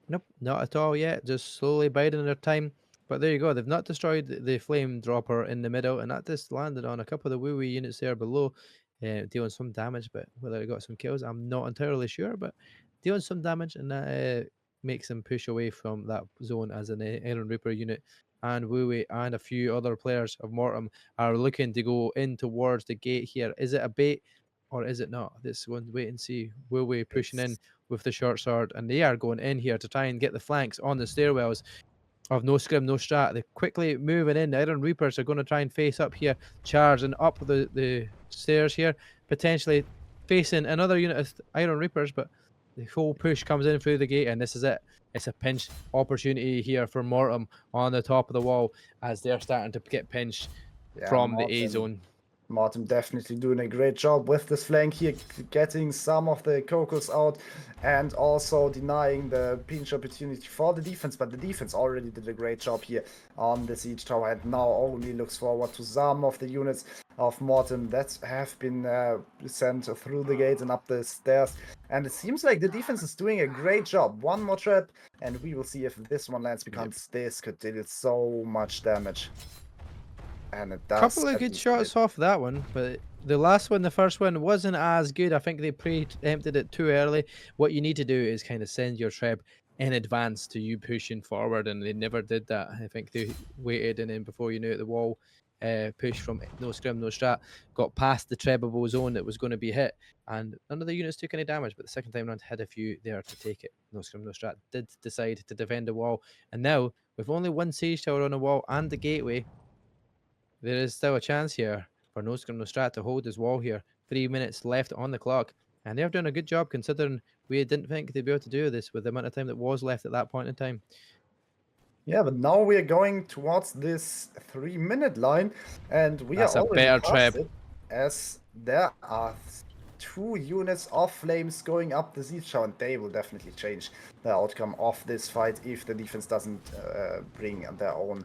Nope, not at all yet. Just slowly biding their time. But there you go. They've not destroyed the flame dropper in the middle, and that just landed on a couple of the wee units there below, dealing some damage. But whether it got some kills, I'm not entirely sure. But dealing some damage, and that makes them push away from that zone as an Iron Reaper unit. And Wooey and a few other players of Mortem are looking to go in towards the gate here. Is it a bait or is it not? This one, wait and see. Wooey pushing in with the short sword, and they are going in here to try and get the flanks on the stairwells of no scrim, no strat. They're quickly moving in. The Iron Reapers are going to try and face up here, charging up the stairs here, potentially facing another unit of Iron Reapers, but the whole push comes in through the gate, and this is it. It's a pinch opportunity here for Mortem on the top of the wall as they're starting to get pinched from the A zone. Mortem definitely doing a great job with this flank here, getting some of the Cocos out and also denying the pinch opportunity for the defense. But the defense already did a great job here on the siege tower and now only looks forward to some of the units of Mortem that have been sent through the gate and up the stairs. And it seems like the defense is doing a great job. One more trap and we will see if this one lands, because this could deal so much damage. And it does. Couple of good shots off that one, but the last one, the first one, wasn't as good. I think they preempted it too early. What you need to do is kind of send your treb in advance to you pushing forward, and they never did that. I think they waited, and then before you knew it, the wall push from no scrim, no strat got past the trebable zone that was going to be hit, and none of the units took any damage. But the second time round, had a few there to take it. No scrim, no strat did decide to defend the wall, and now with only one siege tower on the wall and the gateway, there is still a chance here for no scrim, no strat to hold his wall here. 3 minutes left on the clock. And they're doing a good job considering we didn't think they'd be able to do this with the amount of time that was left at that point in time. Yeah, but now we are going towards this 3-minute line, and we are already better past trap. it, as there are 2 units of flames going up the siege tower, and they will definitely change the outcome of this fight if the defense doesn't bring their own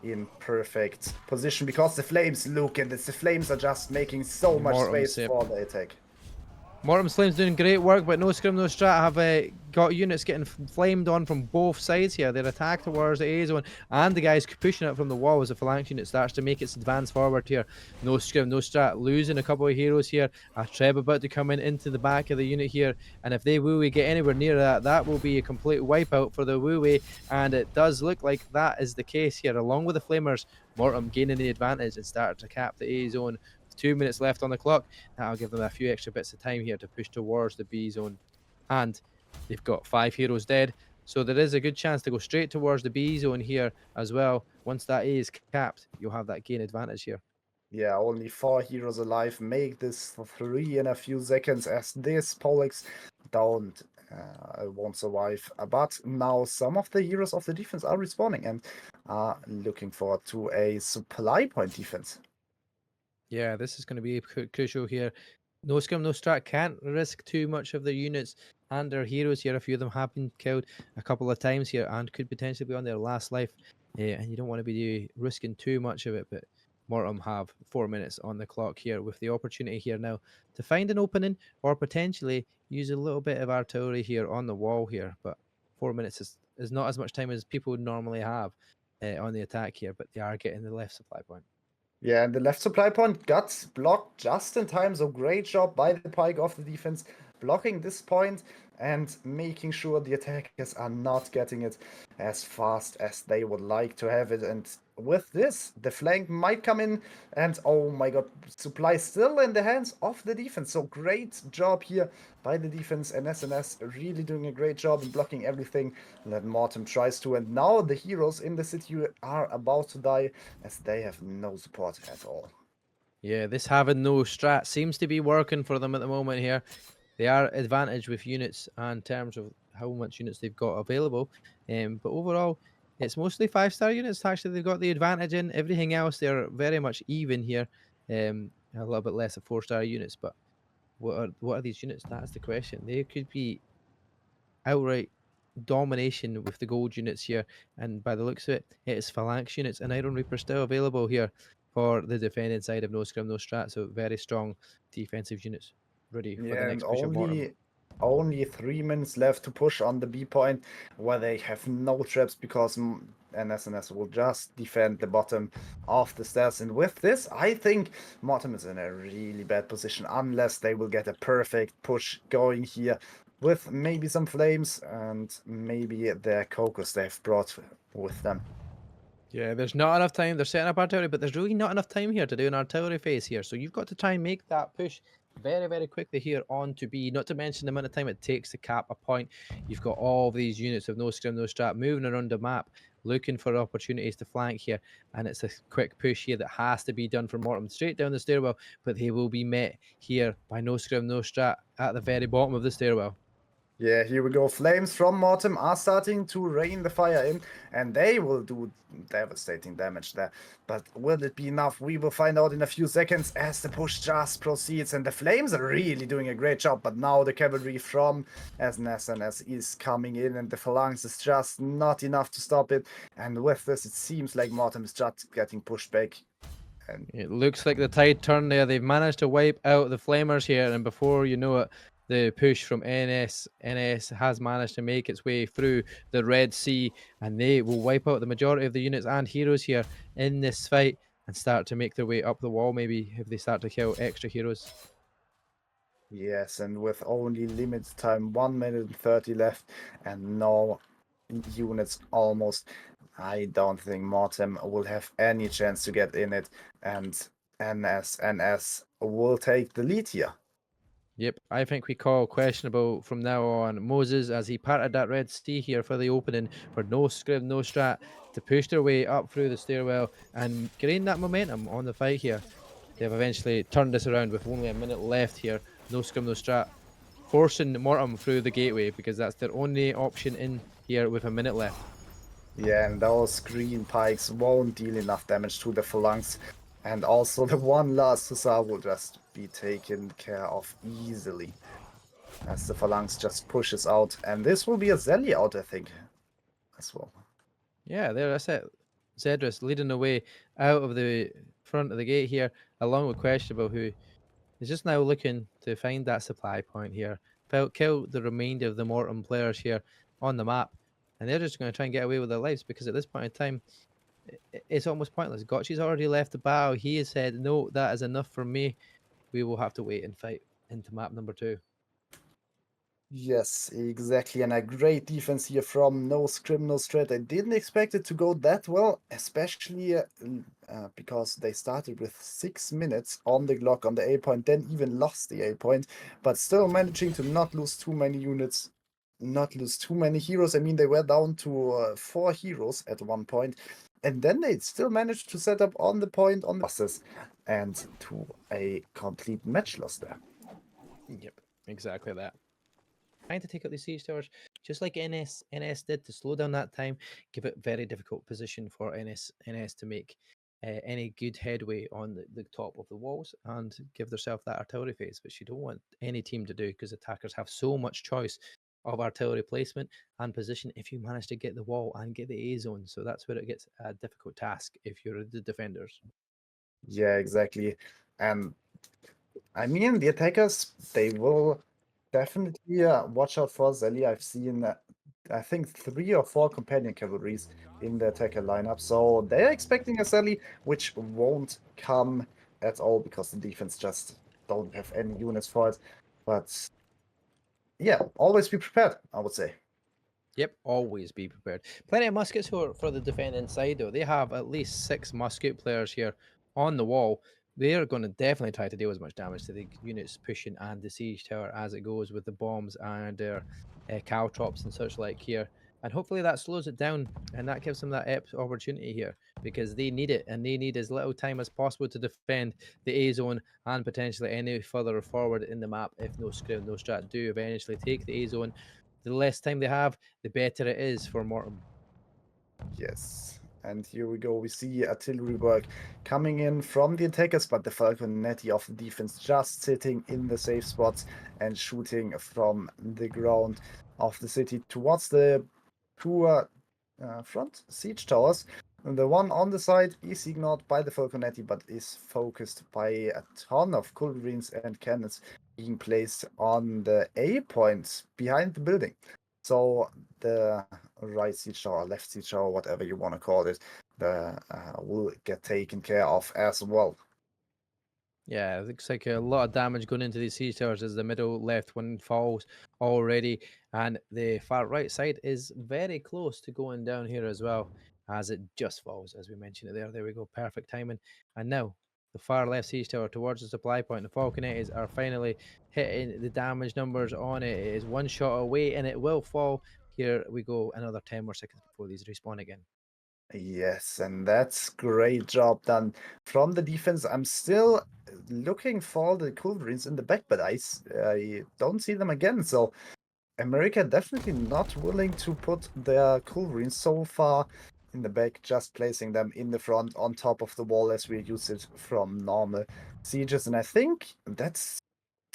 in perfect position, because the flames look at this. The flames are just making so much space for the attack. Mortem's Flames doing great work, but no scrim, no strat have got units getting flamed on from both sides here. They're attacked towards the A zone, and the guys pushing it from the wall as the phalanx unit starts to make its advance forward here. No scrim, no strat, losing a couple of heroes here. A treb about to come in into the back of the unit here, and if they Wooey get anywhere near that, that will be a complete wipeout for the Wooey, and it does look like that is the case here. Along with the Flamers, Mortem gaining the advantage and starting to cap the A zone. 2 minutes left on the clock. That'll give them a few extra bits of time here to push towards the B zone. And they've got 5 heroes dead. So there is a good chance to go straight towards the B zone here as well. Once that A is capped, you'll have that gain advantage here. Yeah, only 4 heroes alive. Make this 3 in a few seconds, as this Polex won't survive. But now some of the heroes of the defense are respawning and are looking forward to a supply point defense. Yeah, this is going to be crucial here. No Scrim, no Strat can't risk too much of their units and their heroes here. A few of them have been killed a couple of times here and could potentially be on their last life. And you don't want to be risking too much of it. But Mortem have 4 minutes on the clock here with the opportunity here now to find an opening or potentially use a little bit of artillery here on the wall here. But 4 minutes is not as much time as people would normally have on the attack here. But they are getting the left supply point. Yeah, and the left supply point got blocked just in time, so great job by the Pike of the defense, blocking this point and making sure the attackers are not getting it as fast as they would like to have it. And with this, the flank might come in, and oh my god, supply still in the hands of the defense. So great job here by the defense, and NSNS really doing a great job in blocking everything that Mortem tries to. And now the heroes in the city are about to die as they have no support at all. Yeah, this having no strat seems to be working for them at the moment here. They are advantaged with units and terms of how much units they've got available. But overall, it's mostly 5-star units. Actually, they've got the advantage in everything else. They're very much even here. A little bit less of 4-star units. But what are these units? That's the question. They could be outright domination with the gold units here. And by the looks of it, it's phalanx units and Iron Reaper still available here for the defending side of no scrim, no strat. So very strong defensive units ready for the Yeah, next and push of Mortem. only 3 minutes left to push on the B point, where they have no traps because NSNS will just defend the bottom of the stairs. And with this, I think Mortem is in a really bad position unless they will get a perfect push going here with maybe some flames and maybe their cocos they've brought with them. Yeah, there's not enough time. They're setting up artillery, but there's really not enough time here to do an artillery phase here. So you've got to try and make that push very, very quickly here on to B. Not to mention the amount of time it takes to cap a point. You've got all of these units of no scrim, no strat moving around the map, looking for opportunities to flank here. And it's a quick push here that has to be done for Mortem straight down the stairwell, but they will be met here by no scrim, no strat at the very bottom of the stairwell. Yeah, here we go. Flames from Mortem are starting to rain the fire in, and they will do devastating damage there. But will it be enough? We will find out in a few seconds as the push just proceeds, and the flames are really doing a great job. But now the cavalry from NSNS is coming in, and the phalanx is just not enough to stop it. And with this, it seems like Mortem is just getting pushed back. And it looks like the tide turned there. They've managed to wipe out the flamers here, and before you know it, the push from NS has managed to make its way through the Red Sea, and they will wipe out the majority of the units and heroes here in this fight and start to make their way up the wall, maybe if they start to kill extra heroes. yes, and with only limited time, 1 minute and 30 left, and no units almost, I don't think Mortem will have any chance to get in it, and NSNS will take the lead here. Yep, I think we call questionable from now on Moses as he parted that Red Sea here for the opening for no scrim, no strat to push their way up through the stairwell and gain that momentum on the fight here. They've eventually turned this around with only a minute left here. No scrim, no strat, forcing Mortem through the gateway because that's their only option in here with a minute left. Yeah, and those green pikes won't deal enough damage to the phalanx, and also the one last hussar will just be taken care of easily as the phalanx just pushes out, and this will be a Zelly out, I think, as well. Yeah, there, that's it. Zedrus leading the way out of the front of the gate here, along with Questionable, who is just now looking to find that supply point here. Kill the remainder of the Mortem players here on the map, and they're just going to try and get away with their lives because at this point in time, it's almost pointless. Gotchi's already left the battle. He has said, no, that is enough for me. We will have to wait and fight into map number 2. Yes, exactly, and a great defense here from no scrim, no strat. I didn't expect it to go that well, especially because they started with 6 minutes on the clock on the A point, then even lost the A point, but still managing to not lose too many units, not lose too many heroes. I mean, they were down to 4 heroes at one point, and then they still managed to set up on the point on the buses and to a complete match loss there. Yep, exactly that. Trying to take out the siege towers, just like NS did to slow down that time, give it very difficult position for NS to make any good headway on the top of the walls and give themselves that artillery phase, which you don't want any team to do because attackers have so much choice of artillery placement and position if you manage to get the wall and get the A zone. So that's where it gets a difficult task if you're the defenders. Yeah, exactly. And I mean, the attackers, they will definitely watch out for Zelly. I've seen, I think, 3 or 4 companion cavalries in the attacker lineup. So they're expecting a Zelly, which won't come at all because the defense just don't have any units for it. But yeah, always be prepared, I would say. Yep, always be prepared. Plenty of muskets for the defending side, though. They have at least 6 musket players here on the wall. They're going to definitely try to deal as much damage to the units pushing and the siege tower as it goes with the bombs and their caltrops and such like here. And hopefully that slows it down and that gives them that opportunity here because they need it and they need as little time as possible to defend the A zone and potentially any further forward in the map if no Scrim, no Strat do eventually take the A zone. The less time they have, the better it is for Mortem. Yes. And here we go. We see artillery work coming in from the attackers, but the Falconetti of the defense just sitting in the safe spots and shooting from the ground of the city towards the two front siege towers. And the one on the side is ignored by the Falconetti, but is focused by a ton of culverines and cannons being placed on the A points behind the building. So the right siege tower, left siege tower, whatever you want to call it, will get taken care of as well. Yeah, it looks like a lot of damage going into these siege towers as the middle left one falls already. And the far right side is very close to going down here as well as it just falls, as we mentioned it there. There we go, perfect timing. And now the far left siege tower towards the supply point. The Falconettis are finally hitting the damage numbers on it. It is one shot away and it will fall. Here we go, another 10 more seconds before these respawn again. Yes, and that's great job done from the defense. I'm still looking for the culverines in the back, but I don't see them again. So America definitely not willing to put their culverines so far in the back, just placing them in the front on top of the wall as we use it from normal sieges. And I think that's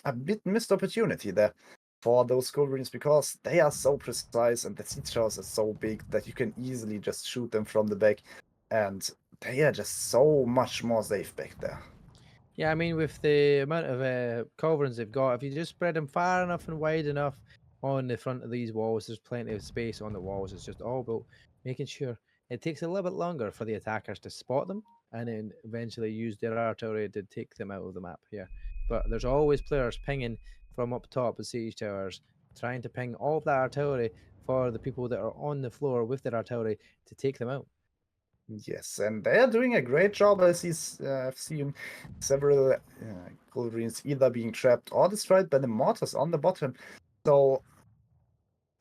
a bit missed opportunity there for those culverines because they are so precise and the siege towers are so big that you can easily just shoot them from the back, and they are just so much more safe back there. Yeah, I mean, with the amount of culverins they've got, if you just spread them far enough and wide enough on the front of these walls, there's plenty of space on the walls. It's just all about making sure it takes a little bit longer for the attackers to spot them and then eventually use their artillery to take them out of the map here. But there's always players pinging from up top of siege towers, trying to ping all of that artillery for the people that are on the floor with their artillery to take them out. Yes, and they are doing a great job. I've seen several culverines either being trapped or destroyed by the mortars on the bottom. So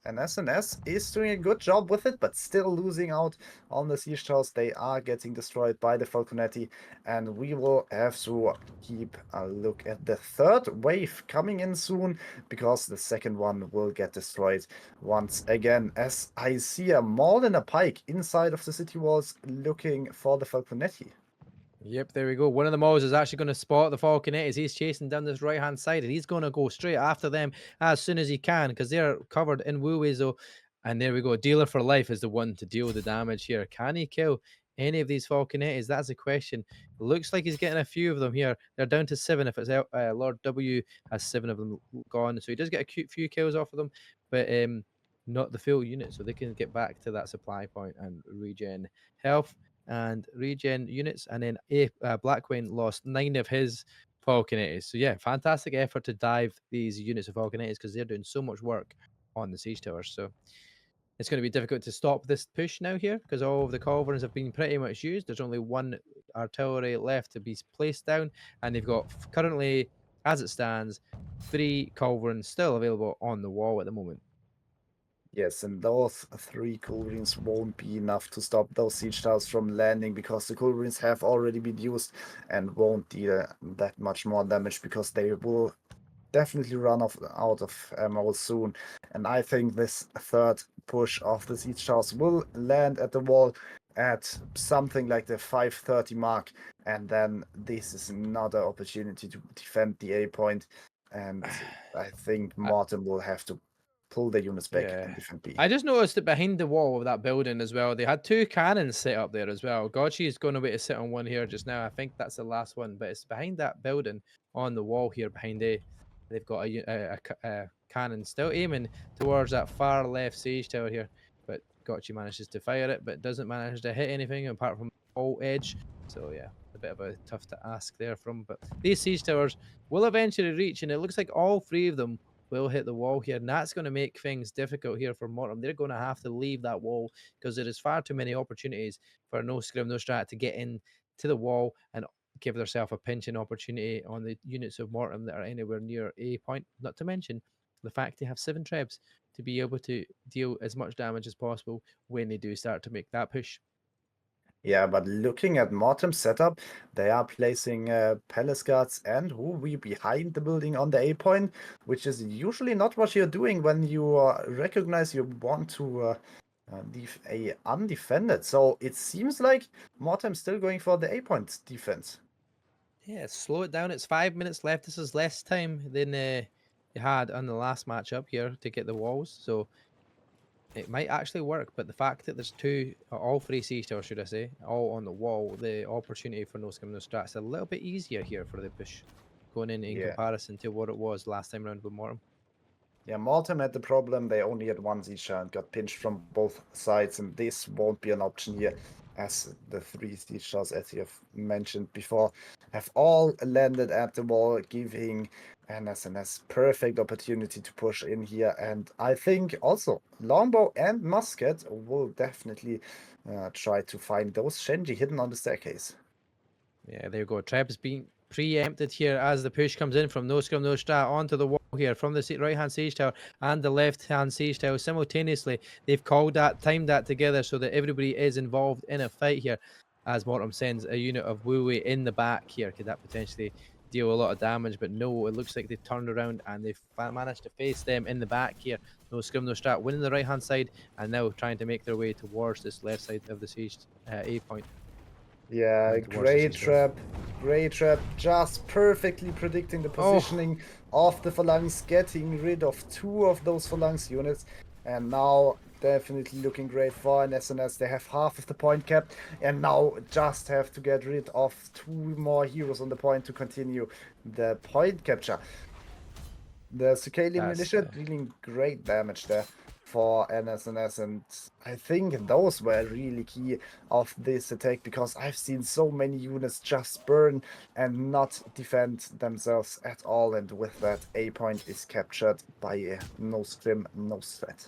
NSNS is doing a good job with it, but still losing out on the siege towers. They are getting destroyed by the Falconetti, and we will have to keep a look at the third wave coming in soon, because the second one will get destroyed once again, as I see a maul and a pike inside of the city walls looking for the Falconetti. Yep, there we go. One of the Mauls is actually going to spot the Falconettis. He's chasing down this right-hand side, and he's going to go straight after them as soon as he can because they're covered in Wuwezo. And there we go. Dealer for life is the one to deal with the damage here. Can he kill any of these Falconettis? That's the question. It looks like he's getting a few of them here. They're down to 7 if it's Lord W has 7 of them gone. So he does get a few kills off of them, but not the full unit. So they can get back to that supply point and regen health and regen units, and then Blackwing lost 9 of his Falconettis. So yeah, fantastic effort to dive these units of Falconettis because they're doing so much work on the siege towers. So it's going to be difficult to stop this push now here because all of the culverins have been pretty much used. There's only 1 artillery left to be placed down, and they've got currently, as it stands, 3 culverins still available on the wall at the moment. Yes, and those 3 culverins won't be enough to stop those siege towers from landing because the culverins have already been used and won't deal that much more damage because they will definitely run out of ammo soon. And I think this third push of the siege towers will land at the wall at something like the 5:30 mark, and then this is another opportunity to defend the A point, and I think Mortem will have to pull the units back and defend B. I just noticed that behind the wall of that building as well, they had 2 cannons set up there as well. Gotchi is going away to sit on one here just now. I think that's the last one, but it's behind that building on the wall here behind A. They've got a cannon still aiming towards that far left siege tower here, but Gotchi manages to fire it, but doesn't manage to hit anything apart from the wall edge. So yeah, a bit of a tough to ask there from. But these siege towers will eventually reach, and it looks like all 3 of them will hit the wall here, and that's going to make things difficult here for Mortem. They're going to have to leave that wall because there is far too many opportunities for no scrim, no strat to get in to the wall and give themselves a pinching opportunity on the units of Mortem that are anywhere near A point. Not to mention the fact they have 7 trebs to be able to deal as much damage as possible when they do start to make that push. Yeah, but looking at Mortem's setup, they are placing palace guards and Ruby behind the building on the A point, which is usually not what you're doing when you recognize you want to leave A undefended. So it seems like Mortem's still going for the A point defense. Yeah, slow it down. It's 5 minutes left. This is less time than they had on the last matchup here to get the walls. So it might actually work, but the fact that there's all 3 siege towers, should I say, all on the wall, the opportunity for no scrim, no strats a little bit easier here for the push going in comparison to what it was last time around with Mortem. Yeah, Mortem had the problem. They only had 1 siege tower and got pinched from both sides, and this won't be an option here, as the 3 siege towers, as you have mentioned before, have all landed at the wall, giving NSNS perfect opportunity to push in here. And I think also longbow and musket will definitely try to find those Shenji hidden on the staircase. Yeah, there you go. Trap is being preempted here as the push comes in from no scrim, no strat onto the wall here from the right-hand siege tower and the left-hand siege tower simultaneously. They've timed that together so that everybody is involved in a fight here as Mortem sends a unit of Wu-Wei in the back here. Could that potentially deal a lot of damage? But no, it looks like they've turned around and they've managed to face them in the back here. No scrim, no strat, winning the right-hand side and now trying to make their way towards this left side of the siege A point. Yeah, great trap, just perfectly predicting the positioning of the Phalanx, getting rid of 2 of those Phalanx units, and now definitely looking great for NSNS. They have half of the point cap, and now just have to get rid of 2 more heroes on the point to continue the point capture. The Sicalian militia dealing great damage there for NSNS, and I think those were really key of this attack, because I've seen so many units just burn and not defend themselves at all, and with that A point is captured by a no scrim, no strat.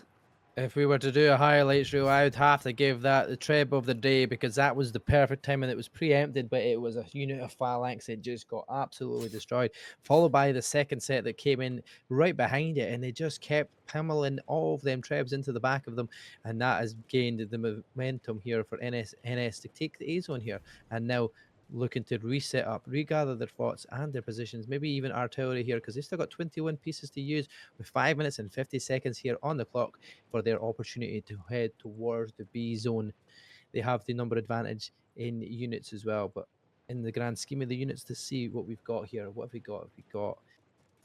If we were to do a highlights reel, I would have to give that the treb of the day, because that was the perfect time and it was preempted, but it was a unit of Phalanx. It just got absolutely destroyed, followed by the second set that came in right behind it, and they just kept pummeling all of them trebs into the back of them, and that has gained the momentum here for NS to take the A zone here, and now looking to reset up, regather their thoughts and their positions, maybe even artillery here, because they've still got 21 pieces to use with 5 minutes and 50 seconds here on the clock for their opportunity to head towards the B zone. They have the number advantage in units as well, but in the grand scheme of the units, to see what we've got here, what have we got? We've got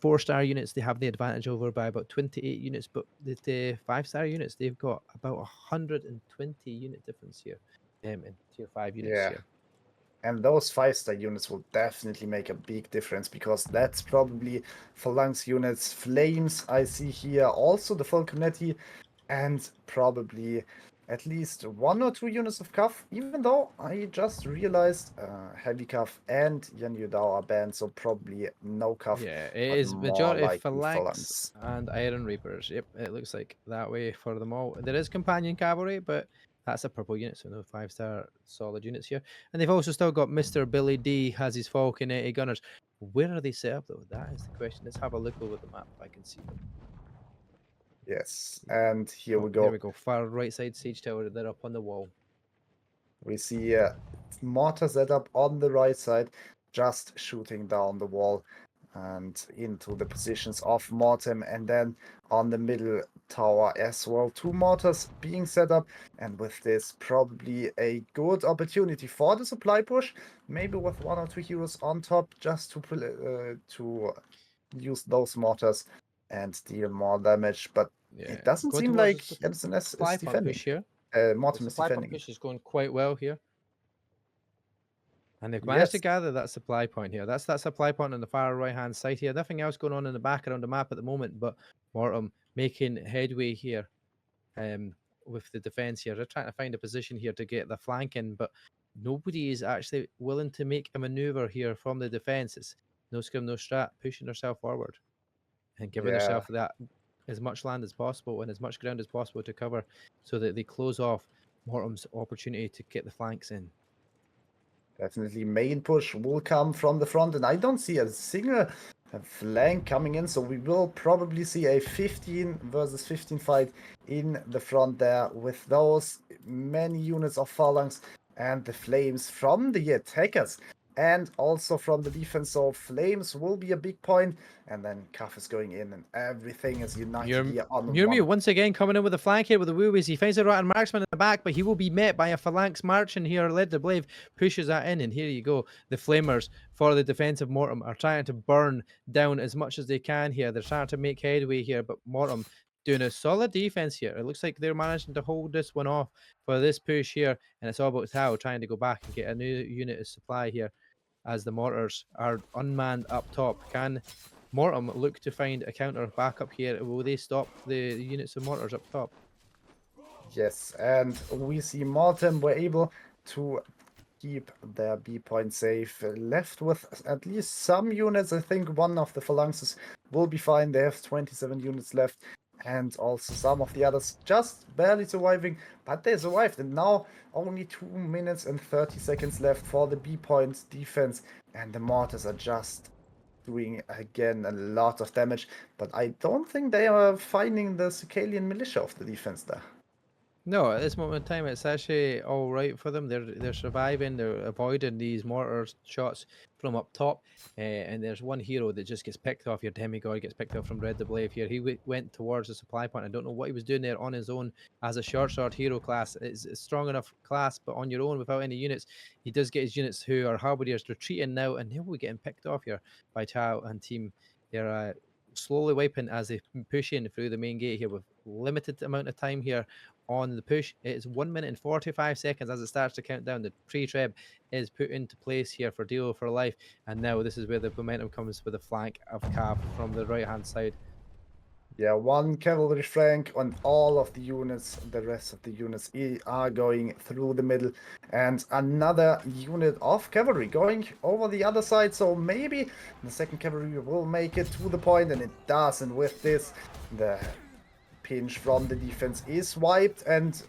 4-star units, they have the advantage over by about 28 units, but the 5-star units, they've got about 120 unit difference here in tier 5 units here. And those 5-star units will definitely make a big difference, because that's probably Phalanx units, Flames I see here, also the Falconetti, and probably at least 1 or 2 units of Cuff, even though I just realized Heavy Cuff and Yan Yudao are banned, so probably no Cuff. Yeah, it is majority Phalanx and Iron Reapers. Yep, it looks like that way for them all. There is Companion Cavalry, but that's a purple unit, so no 5-star solid units here. And they've also still got Mr. Billy D has his Falconetti gunners. Where are they set up though? That is the question. Let's have a look over the map if I can see them. Yes, and here we go. There we go. Far right side siege tower. They're up on the wall. We see mortar setup on the right side, just shooting down the wall and into the positions of Mortem, and then on the middle tower as well. 2 mortars being set up, and with this probably a good opportunity for the supply push, maybe with 1 or 2 heroes on top just to use those mortars and deal more damage, but Yeah, it doesn't going seem towards like the NSNS supply is point defending. push here. Mortem The is supply point defending. push is going quite well here. And they've managed to Yes, gather that supply point here. That's that supply point on the far right-hand side here. Nothing else going on in the background of the map at the moment, but Mortem making headway here with the defense here. They're trying to find a position here to get the flank in, but nobody is actually willing to make a maneuver here from the defense. It's no Scrim, no Strat, pushing herself forward and giving yeah, herself that as much land as possible and as much ground as possible to cover so that they close off Mortem's opportunity to get the flanks in. definitely main push will come from the front, and I don't see a single flank coming in, so we will probably see a 15 versus 15 fight in the front there with those many units of phalanx and the flames from the attackers and also from the defense. So flames will be a big point, and then Cuff is going in and everything is united here on Murmur one. once again coming in with the flank here with the Woowies. He finds a rotten marksman in the back, but he will be met by a phalanx marching here. Led the Blade pushes that in, and here you go. The Flamers for the defensive Mortem are trying to burn down as much as they can here. They're trying to make headway here, but Mortem doing a solid defense here. It looks like they're managing to hold this one off for this push here, and it's all about Tao trying to go back and get a new unit of supply here as the mortars are unmanned up top. Can Mortem look to find a counter back up here? Will they stop the units of mortars up top? Yes, and we see Mortem were able to keep their B point safe, left with at least some units. I think one of the phalanxes will be fine. They have 27 units left, and also some of the others just barely surviving, but they survived. And now only 2 minutes and 30 seconds left for the B point defense, and the mortars are just doing again a lot of damage, but I don't think they are finding the Sicalian militia of the defense there. No, at this moment in time, it's actually all right for them. They're surviving. They're avoiding these mortar shots from up top. And there's one hero that just gets picked off. Your demigod gets picked off from Red the Blade here. He went towards the supply point. I don't know what he was doing there on his own as a short sword hero class. It's a strong enough class, but on your own without any units, he does get his units who are halberdiers retreating now, and he'll be getting picked off here by Tao and team. They're slowly wiping as they push in through the main gate here with limited amount of time here on the push. It is 1 minute and 45 seconds as it starts to count down. The pre-treb is put into place here for Deal for Life, and now this is where the momentum comes with the flank of Cav from the right hand side. Yeah, one cavalry flank on all of the units. The rest of the units are going through the middle, and another unit of cavalry going over the other side. So maybe the second cavalry will make it to the point, and it does. And with this, the pinch from the defense is wiped, and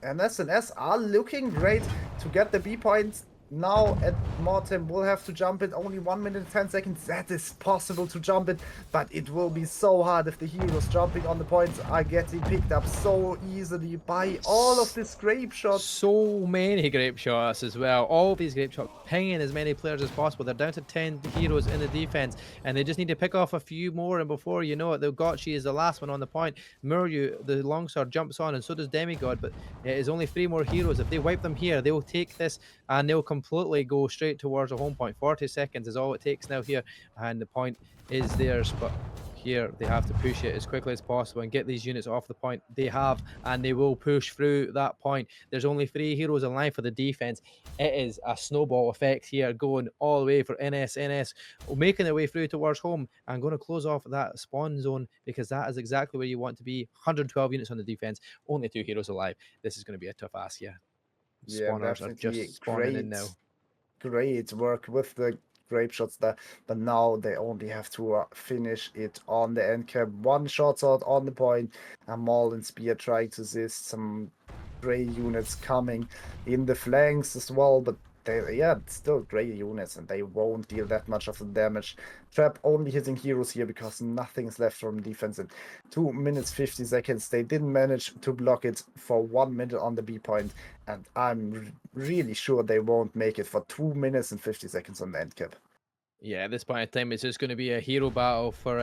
NSNS are looking great to get the B points. Now at Mortem will have to jump it, only 1 minute and 10 seconds. That is possible to jump it, but it will be so hard if the heroes jumping on the points are getting picked up so easily by all of these grape shots. So many grape shots as well. All these grape shots pinging as many players as possible. They're down to 10 heroes in the defense, and they just need to pick off a few more, and before you know it, the Gotchi is the last one on the point. Muryu, the longsword, jumps on, and so does Demigod, but it is only 3 more heroes. If they wipe them here, they will take this and they'll completely go straight towards a home point. 40 seconds is all it takes now here, and the point is theirs. But here they have to push it as quickly as possible and get these units off the point. They have, and they will push through that point. There's only 3 heroes alive for the defense. It is a snowball effect here going all the way for NSNS, making their way through towards home and going to close off that spawn zone, because that is exactly where you want to be. 112 units on the defense, only 2 heroes alive. This is going to be a tough ask here. Spawners are just spawning in now. Great work with the grape shots there, but now they only have to finish it on the end cap. 1 shot out on the point. A Maul and Spear trying to assist some gray units coming in the flanks as well, but still gray units, and they won't deal that much of the damage. Trap only hitting heroes here because nothing is left from defense. In 2 minutes 50 seconds, they didn't manage to block it for 1 minute on the B point, and I'm really sure they won't make it for 2 minutes and 50 seconds on the end cap. Yeah, at this point in time, it's just going to be a hero battle for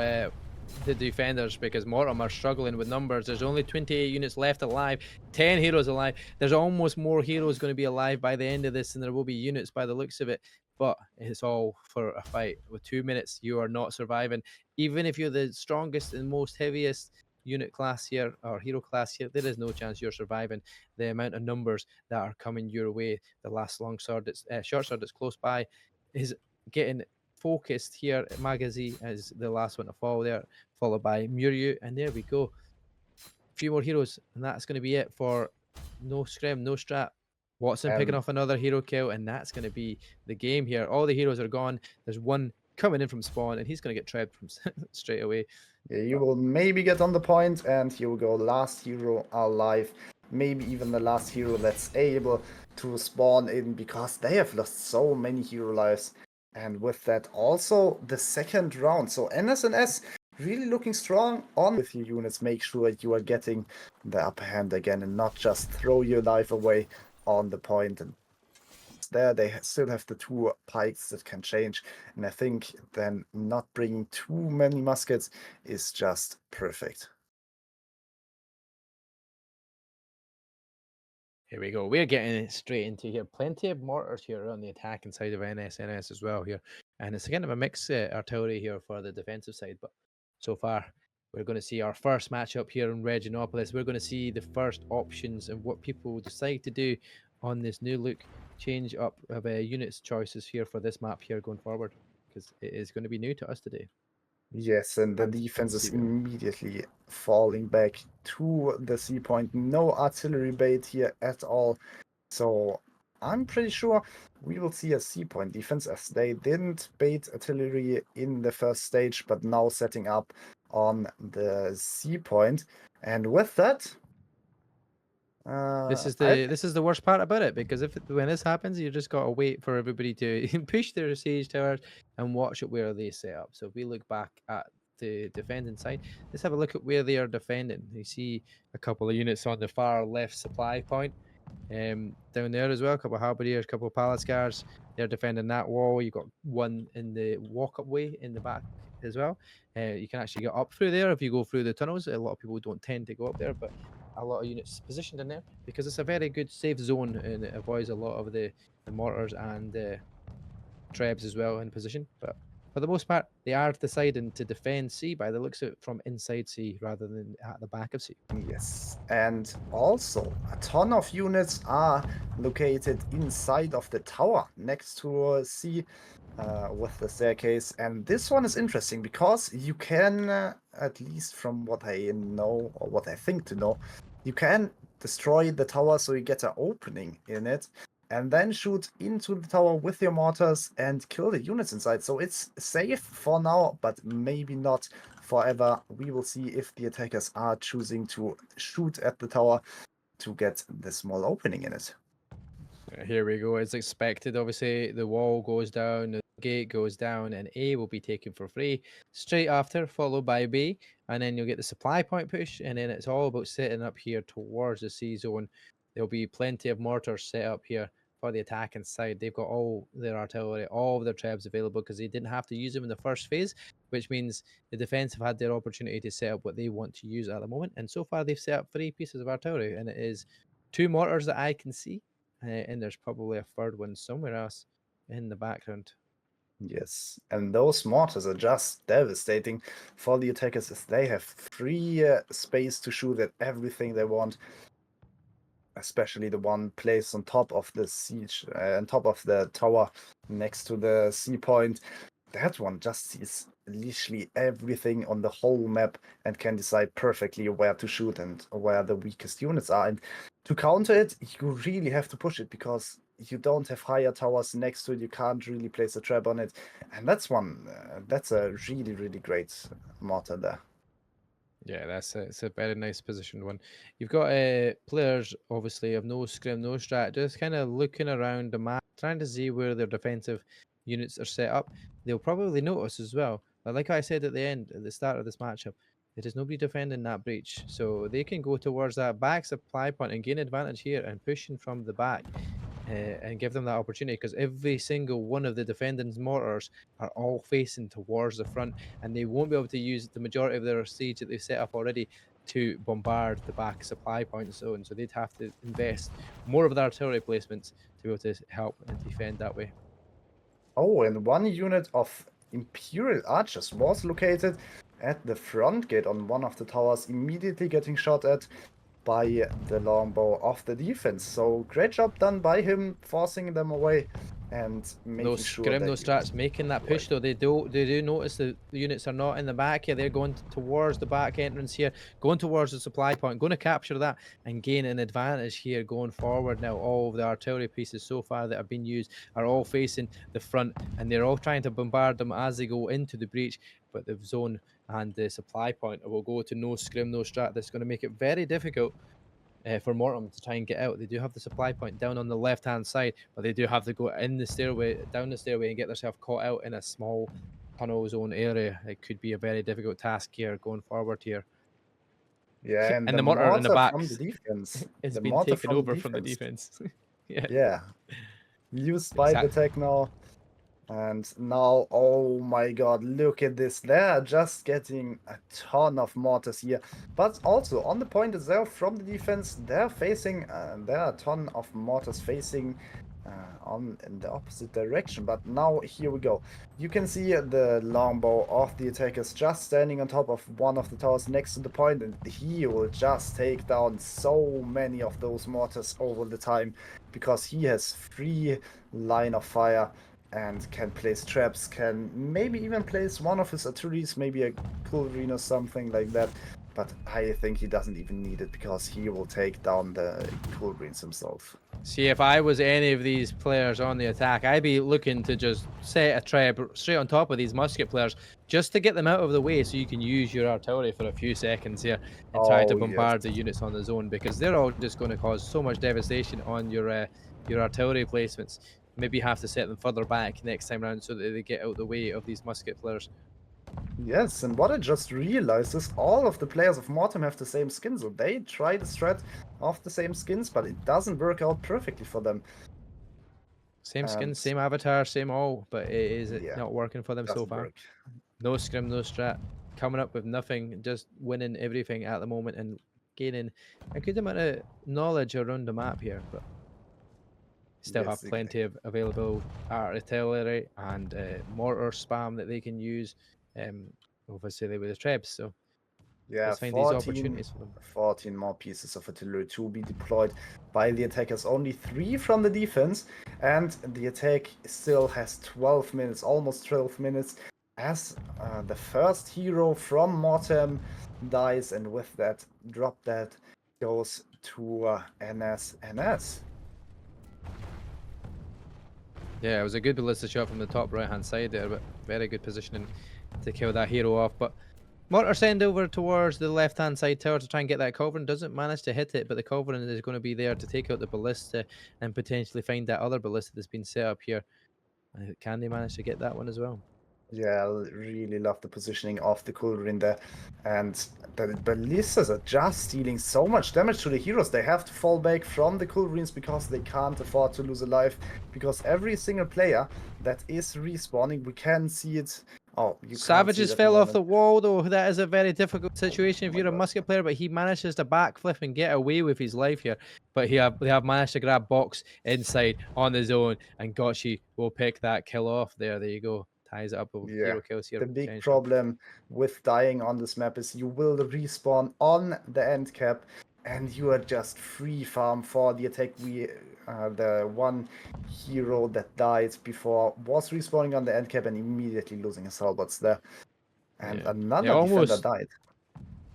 the defenders, because Mortem are struggling with numbers. There's only 28 units left alive, 10 heroes alive. There's almost more heroes going to be alive by the end of this than there will be units by the looks of it. But it's all for a fight. With 2 minutes, you are not surviving. Even if you're the strongest and most heaviest unit class here or hero class here, there is no chance you're surviving the amount of numbers that are coming your way. The last long sword that's short sword that's close by is getting focused here. Magazi is the last one to fall there, followed by Muryu, and there we go. A few more heroes, and that's going to be it for no Scrim, no Strat. Watson picking off another hero kill, and that's going to be the game here. All the heroes are gone. There's one coming in from spawn, and he's going to get trapped from straight away. Yeah, you will maybe get on the point, and here we go. Last hero alive. Maybe even the last hero that's able to spawn in, because they have lost so many hero lives. And with that, also the second round. So NSNS really looking strong on with your units. Make sure you are getting the upper hand again and not just throw your life away on the point. And there they still have the 2 pikes that can change, and I think then not bringing too many muskets is just perfect. Here we go. We're getting straight into here. Plenty of mortars here on the attacking side of NSNS as well here, and it's kind of a mixed artillery here for the defensive side. But so far, we're going to see our first matchup here in Reginopolis. We're going to see the first options and what people decide to do on this new look change up of units choices here for this map here going forward, because it is going to be new to us today. Yes, and the defense is immediately falling back to the C point. No artillery bait here at all. So I'm pretty sure we will see a C point defense, as they didn't bait artillery in the first stage, but now setting up on the C point. And with that, this is the worst part about it, because when this happens, you just gotta wait for everybody to push their siege towers and watch it where they set up. So if we look back at the defending side, let's have a look at where they are defending. You see a couple of units on the far left supply point, down there as well. A couple of halberdiers, a couple of palace they're defending that wall. You've got one in the walk-up way in the back as well. You can actually get up through there if you go through the tunnels. A lot of people don't tend to go up there, but a lot of units positioned in there because it's a very good safe zone, and it avoids a lot of the mortars and the trebs as well in position. But for the most part, they are deciding to defend C by the looks of it from inside C rather than at the back of C. Yes, and also a ton of units are located inside of the tower next to C with the staircase. And this one is interesting because you can, at least from what I know or what I think to know, you can destroy the tower so you get an opening in it, and then shoot into the tower with your mortars and kill the units inside. So it's safe for now, but maybe not forever. We will see if the attackers are choosing to shoot at the tower to get the small opening in it. Here we go. As expected, obviously, the wall goes down, the gate goes down, and A will be taken for free straight after, followed by B. And then you'll get the supply point push, and then it's all about setting up here towards the C zone. There'll be plenty of mortars set up here for the attacking side. They've got all their artillery, all of their trebs available because they didn't have to use them in the first phase, which means the defense have had their opportunity to set up what they want to use at the moment. And so far, they've set up 3 pieces of artillery, and it is 2 mortars that I can see. And there's probably a third one somewhere else in the background. Yes, and those mortars are just devastating for the attackers, as they have free space to shoot at everything they want. Especially the one placed on top of the siege, on top of the tower next to the C point. That one just sees literally everything on the whole map and can decide perfectly where to shoot and where the weakest units are. And to counter it, you really have to push it because you don't have higher towers next to it. You can't really place a trap on it. And that's one, that's a really, really great mortar there. Yeah, it's a very nice positioned one. You've got players, obviously, of no Scrim, no Strat, just kind of looking around the map, trying to see where their defensive units are set up. They'll probably notice as well. But like I said at the start of this matchup, there is nobody defending that breach. So they can go towards that back supply point and gain advantage here and pushing from the back. and give them that opportunity, because every single one of the defending mortars are all facing towards the front, and they won't be able to use the majority of their siege that they've set up already to bombard the back supply point zone. So they'd have to invest more of their artillery placements to be able to help and defend that way. Oh, and one unit of Imperial archers was located at the front gate on one of the towers, immediately getting shot at by the longbow of the defense. So great job done by him, forcing them away and making No sure Scrim, that no Strats making that push though. They do notice the units are not in the back here. They're going towards the back entrance here, going towards the supply point, going to capture that and gain an advantage here going forward. Now all of the artillery pieces so far that have been used are all facing the front, and they're all trying to bombard them as they go into the breach. But the zone and the supply point will go to no Scrim, no Strat. That's going to make it very difficult for Mortem to try and get out. They do have the supply point down on the left-hand side, but they do have to go in the stairway, down the stairway, and get themselves caught out in a small tunnel zone area. It could be a very difficult task here going forward here. Yeah, and the mortar in the back from the defense. it's The been mortar taken over from the defense. Yeah. Yeah. Used by the Techno. And now, oh my god, look at this. They're just getting a ton of mortars here. But also, on the point itself, from the defense, they're facing, there are a ton of mortars facing in the opposite direction. But now, here we go. You can see the longbow of the attackers just standing on top of one of the towers next to the point, and he will just take down so many of those mortars over the time, because he has free line of fire and can place traps, can maybe even place one of his artilleries, maybe a culverin or something like that. But I think he doesn't even need it, because he will take down the culverins himself. See, if I was any of these players on the attack, I'd be looking to just set a trap straight on top of these musket players, just to get them out of the way, so you can use your artillery for a few seconds here and try to bombard the units on the zone, because they're all just going to cause so much devastation on your artillery placements. Maybe you have to set them further back next time around so that they get out the way of these musket players. Yes, and what I just realized is all of the players of Mortem have the same skins, so they try the strat of the same skins, but it doesn't work out perfectly for them. Same skins, same avatar, same all, but it is not working for them so far. Work. No Scrim, no Strat, coming up with nothing, just winning everything at the moment and gaining a good amount of knowledge around the map here, but still have plenty of available artillery and mortar spam that they can use, obviously with the trebs. So yeah, let's find these opportunities for them. 14 more pieces of artillery to be deployed by the attackers. Only 3 from the defense, and the attack still has 12 minutes, almost 12 minutes, as the first hero from Mortem dies, and with that, drop that goes to NSNS. Yeah, it was a good ballista shot from the top right-hand side there, but very good positioning to kill that hero off. But mortar send over towards the left-hand side tower to try and get that culverin. Doesn't manage to hit it, but the culverin is going to be there to take out the ballista and potentially find that other ballista that's been set up here. Can they manage to get that one as well? Yeah, I really love the positioning of the culverin there. And the ballistas are just dealing so much damage to the heroes. They have to fall back from the culverins because they can't afford to lose a life. Because every single player that is respawning, we can see it. Oh, you Savages fell off the wall, though. That is a very difficult situation if you're a musket player, but he manages to backflip and get away with his life here. But they have managed to grab Box inside on the zone, and Gotchi will pick that kill off there. There you go. Ties it up with hero kills here. The big problem with dying on this map is you will respawn on the end cap, and you are just free farm for the attack. The one hero that died before was respawning on the end cap and immediately losing his halberds there. And another defender died.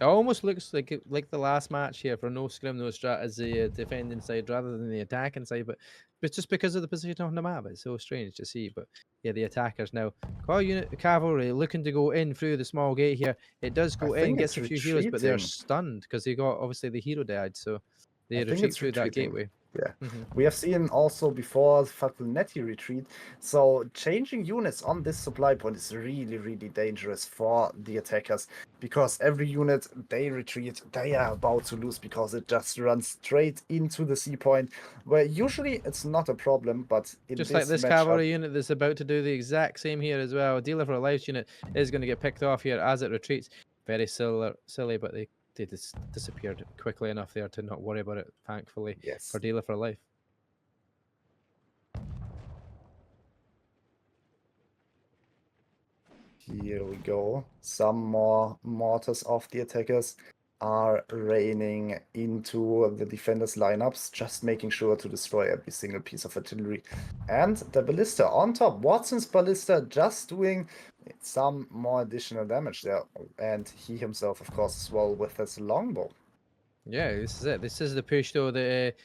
It almost looks like the last match here for no Scrim, no Strat as the defending side rather than the attacking side, but it's just because of the position on the map. It's so strange to see, but yeah, the attackers now. Call unit cavalry looking to go in through the small gate here. It does go in, gets a few heroes, but they're stunned because they got, obviously the hero died, so they retreat through that gateway. Yeah, Mhm. we have seen also before Fatalnetti retreat. So changing units on this supply point is really, really dangerous for the attackers because every unit they retreat, they are about to lose because it just runs straight into the C point, where usually it's not a problem, but in Just like this this matchup, cavalry unit that's about to do the exact same here as well. Dealer for a Life unit is going to get picked off here as it retreats. Very silly, but they just disappeared quickly enough there to not worry about it, thankfully, yes. for Dealer for Life. Here we go. Some more mortars of the attackers are raining into the defenders' lineups, just making sure to destroy every single piece of artillery. And the ballista on top. Watson's ballista just doing some more additional damage there. And he himself, of course, as well with his longbow. Yeah, this is it. This is the push, though, that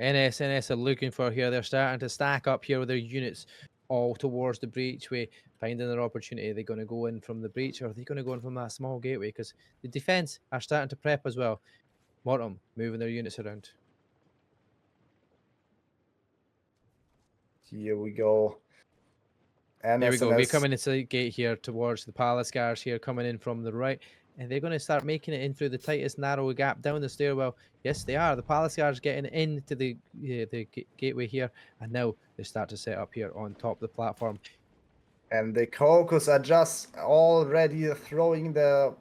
NSNS are looking for here. They're starting to stack up here with their units all towards the breachway, finding their opportunity. Are they going to go in from the breach, or are they going to go in from that small gateway? Because the defense are starting to prep as well. Mortem moving their units around. Here we go. There we go. We're NSNS. coming into the gate here towards the palace guards here, coming in from the right. And they're going to start making it in through the tightest narrow gap down the stairwell. Yes, they are. The palace guards getting into the gateway here. And now they start to set up here on top of the platform. And the Cocos are just already throwing the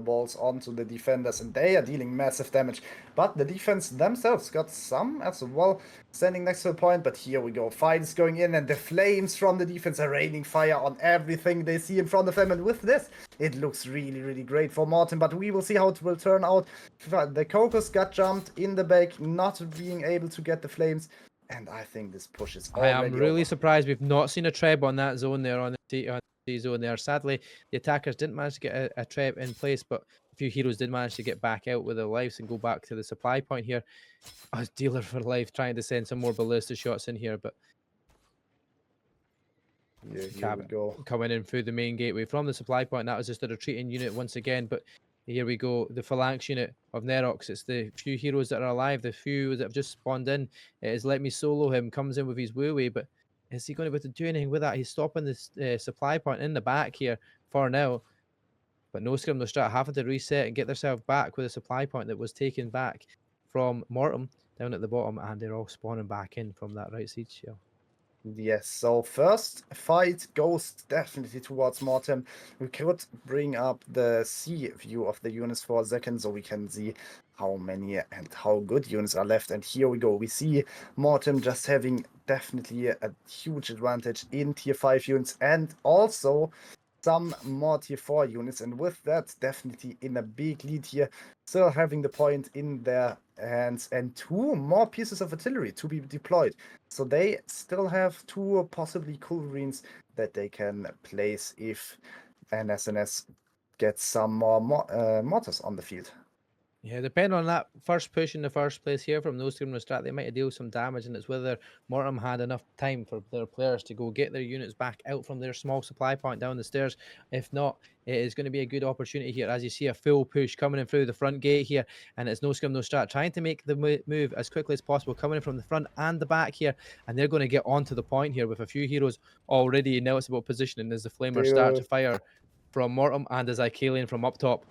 balls onto the defenders, and they are dealing massive damage. But the defense themselves got some as well, standing next to the point. But here we go. Fight is going in, and the flames from the defense are raining fire on everything they see in front of them. And with this, it looks really, really great for Mortem. But we will see how it will turn out. The Cocos got jumped in the back, not being able to get the flames. And I think this push is already I am really over. surprised we've not seen a treb on that zone there, on the C zone there. Sadly, the attackers didn't manage to get a treb in place, but a few heroes did manage to get back out with their lives and go back to the supply point here. As Dealer for Life trying to send some more ballista shots in here, but Here we go. coming in through the main gateway from the supply point. That was just a retreating unit once again, but here we go. The phalanx unit of Nerox. It's the few heroes that are alive, the few that have just spawned in. It is Let Me Solo Him, comes in with his woo-wee, but is he going to be able to do anything with that? He's stopping this supply point in the back here for now. But no Scrim, no Strat, having to reset and get themselves back with a supply point that was taken back from Mortem down at the bottom, and they're all spawning back in from that right siege shell. Yes, so first fight goes definitely towards Mortem. We could bring up the C view of the units for a second so we can see how many and how good units are left. And here we go. We see Mortem just having definitely a huge advantage in tier 5 units and also some more tier 4 units. And with that, definitely in a big lead here, still having the point in their hands and 2 more pieces of artillery to be deployed. So they still have 2 possibly culverines that they can place if NSNS gets some more mortars on the field. Yeah, depending on that first push in the first place here from those Scrim and Strat, they might deal some damage, and it's whether Mortem had enough time for their players to go get their units back out from their small supply point down the stairs. If not, it is going to be a good opportunity here, as you see a full push coming in through the front gate here, and it's no Scrim, no Strat trying to make the move as quickly as possible, coming in from the front and the back here, and they're going to get onto the point here with a few heroes already in noticeable positioning as the Flamers start to fire from Mortem and as Icalian from up top.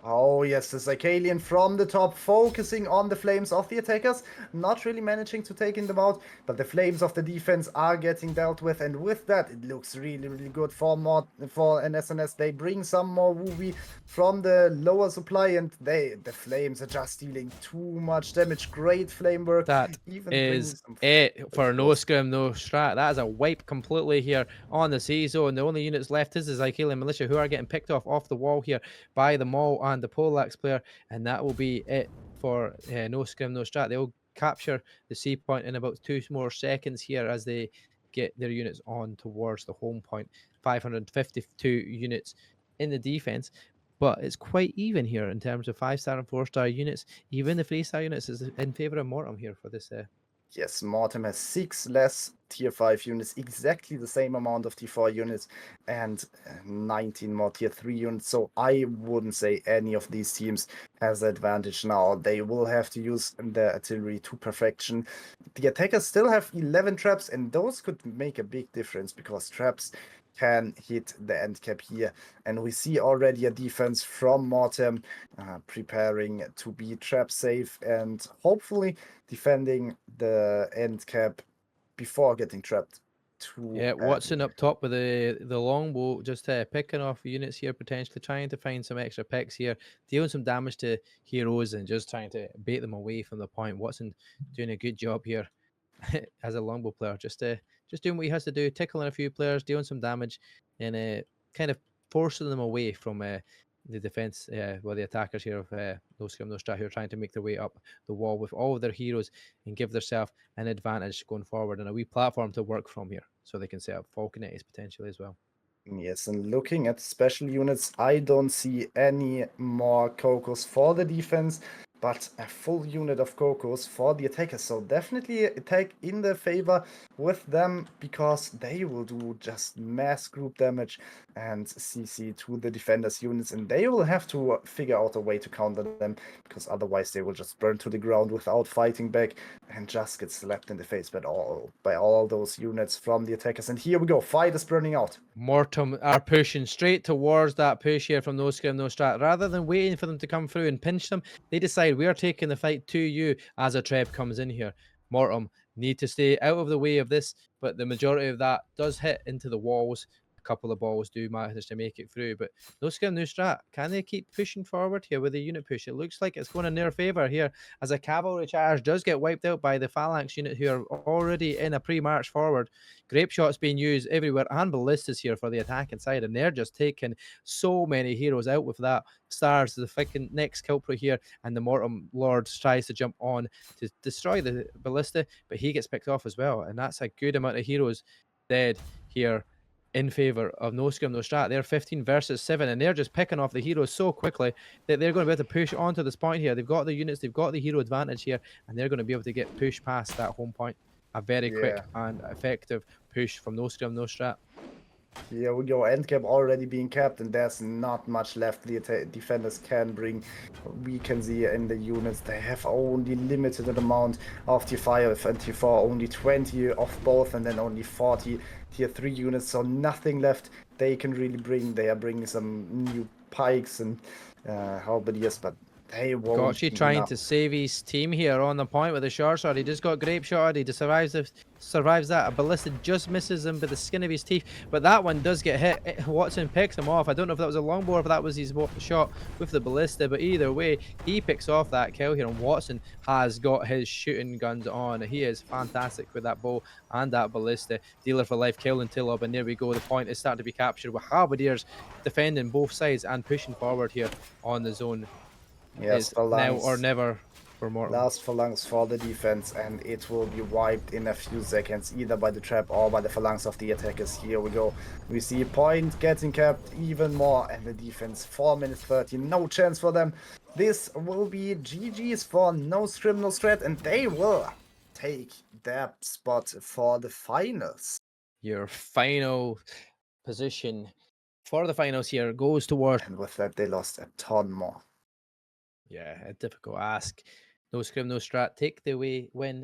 Oh yes, the Icalian from the top, focusing on the flames of the attackers, not really managing to take them out, but the flames of the defense are getting dealt with, and with that, it looks really, really good for NSNS. They bring some more woo-wee from the lower supply, and the flames are just dealing too much damage. Great flame work. That is it for no Scrim, no Strat. That is a wipe completely here on the C zone. The only units left is the Icalian militia, who are getting picked off the wall here by the Maul and the Polax player, and that will be it for no Scrim, no Strat. They'll capture the C point in about 2 more seconds here as they get their units on towards the home point. 552 units in the defense, but it's quite even here in terms of 5-star and 4-star units. Even the 3-star units is in favor of Mortem here for this Yes, Mortem has 6 less tier 5 units, exactly the same amount of tier 4 units, and 19 more tier 3 units. So I wouldn't say any of these teams has the advantage now. They will have to use their artillery to perfection. The attackers still have 11 traps, and those could make a big difference because traps can hit the end cap here. And we see already a defense from Mortem preparing to be trap safe and hopefully defending the end cap before getting trapped. Yeah, Watson up top with the longbow, just picking off units here, potentially trying to find some extra picks here, dealing some damage to heroes and just trying to bait them away from the point. Watson doing a good job here as a longbow player, just doing what he has to do, tickling a few players, dealing some damage, and kind of forcing them away from the defense, well, the attackers here of No Scrim, No Strat, who are trying to make their way up the wall with all of their heroes and give themselves an advantage going forward and a wee platform to work from here so they can set up Falconettes potentially as well. Yes, and looking at special units, I don't see any more Cocos for the defense, but a full unit of Cocos for the attackers. So definitely attack in their favor with them because they will do just mass group damage and CC to the defenders units, and they will have to figure out a way to counter them because otherwise they will just burn to the ground without fighting back and just get slapped in the face by all those units from the attackers. And here we go, fight is burning out. Mortem are pushing straight towards that push here from No Scrim, No Strat. Rather than waiting for them to come through and pinch them, they decide we are taking the fight to you as a trap comes in here. Mortem need to stay out of the way of this, but the majority of that does hit into the walls. A couple of balls do manage to make it through, but No Scrim, No Strat, can they keep pushing forward here with the unit push? It looks like it's going in their favor here as a cavalry charge does get wiped out by the phalanx unit who are already in a pre-march forward. Grape shots being used everywhere and ballistas here for the attacking side, and they're just taking so many heroes out with that. Stars, the freaking next culprit here, and the Mortem Lord tries to jump on to destroy the ballista, but he gets picked off as well, and that's a good amount of heroes dead here in favor of No Scrim, No Strat. They're 15 versus 7, and they're just picking off the heroes so quickly that they're going to be able to push onto this point here. They've got the units, they've got the hero advantage here, and they're going to be able to get pushed past that home point. A very quick and effective push from No Scrim, No Strat. Here we go, end cap already being capped, and there's not much left the defenders can bring. We can see in the units they have only limited amount of tier 5 and tier 4, only 20 of both, and then only 40 tier 3 units, so nothing left they can really bring. They are bringing some new pikes and halberdiers, but they won't. Gotchi trying to save his team here on the point with a short sword. He just got grape shot. He just survives that. A ballista just misses him by the skin of his teeth, but that one does get hit. Watson picks him off. I don't know if that was a longbow or if that was his shot with the ballista, but either way, he picks off that kill here, and Watson has got his shooting guns on. He is fantastic with that bow and that ballista. Dealer for life, kill and Tillob, and there we go. The point is starting to be captured with halberdiers defending both sides and pushing forward here on the zone. Yes, now or never for Mortem. Last phalanx for the defense, and it will be wiped in a few seconds, either by the trap or by the phalanx of the attackers. Here we go. We see point getting capped even more, and the defense 4 minutes 30. No chance for them. This will be GG's for No Scrim, No Strat, and they will take their spot for the finals. Your final position for the finals here goes towards. And with that, they lost a ton more. Yeah, a difficult ask. No Scrim, No Strat take the win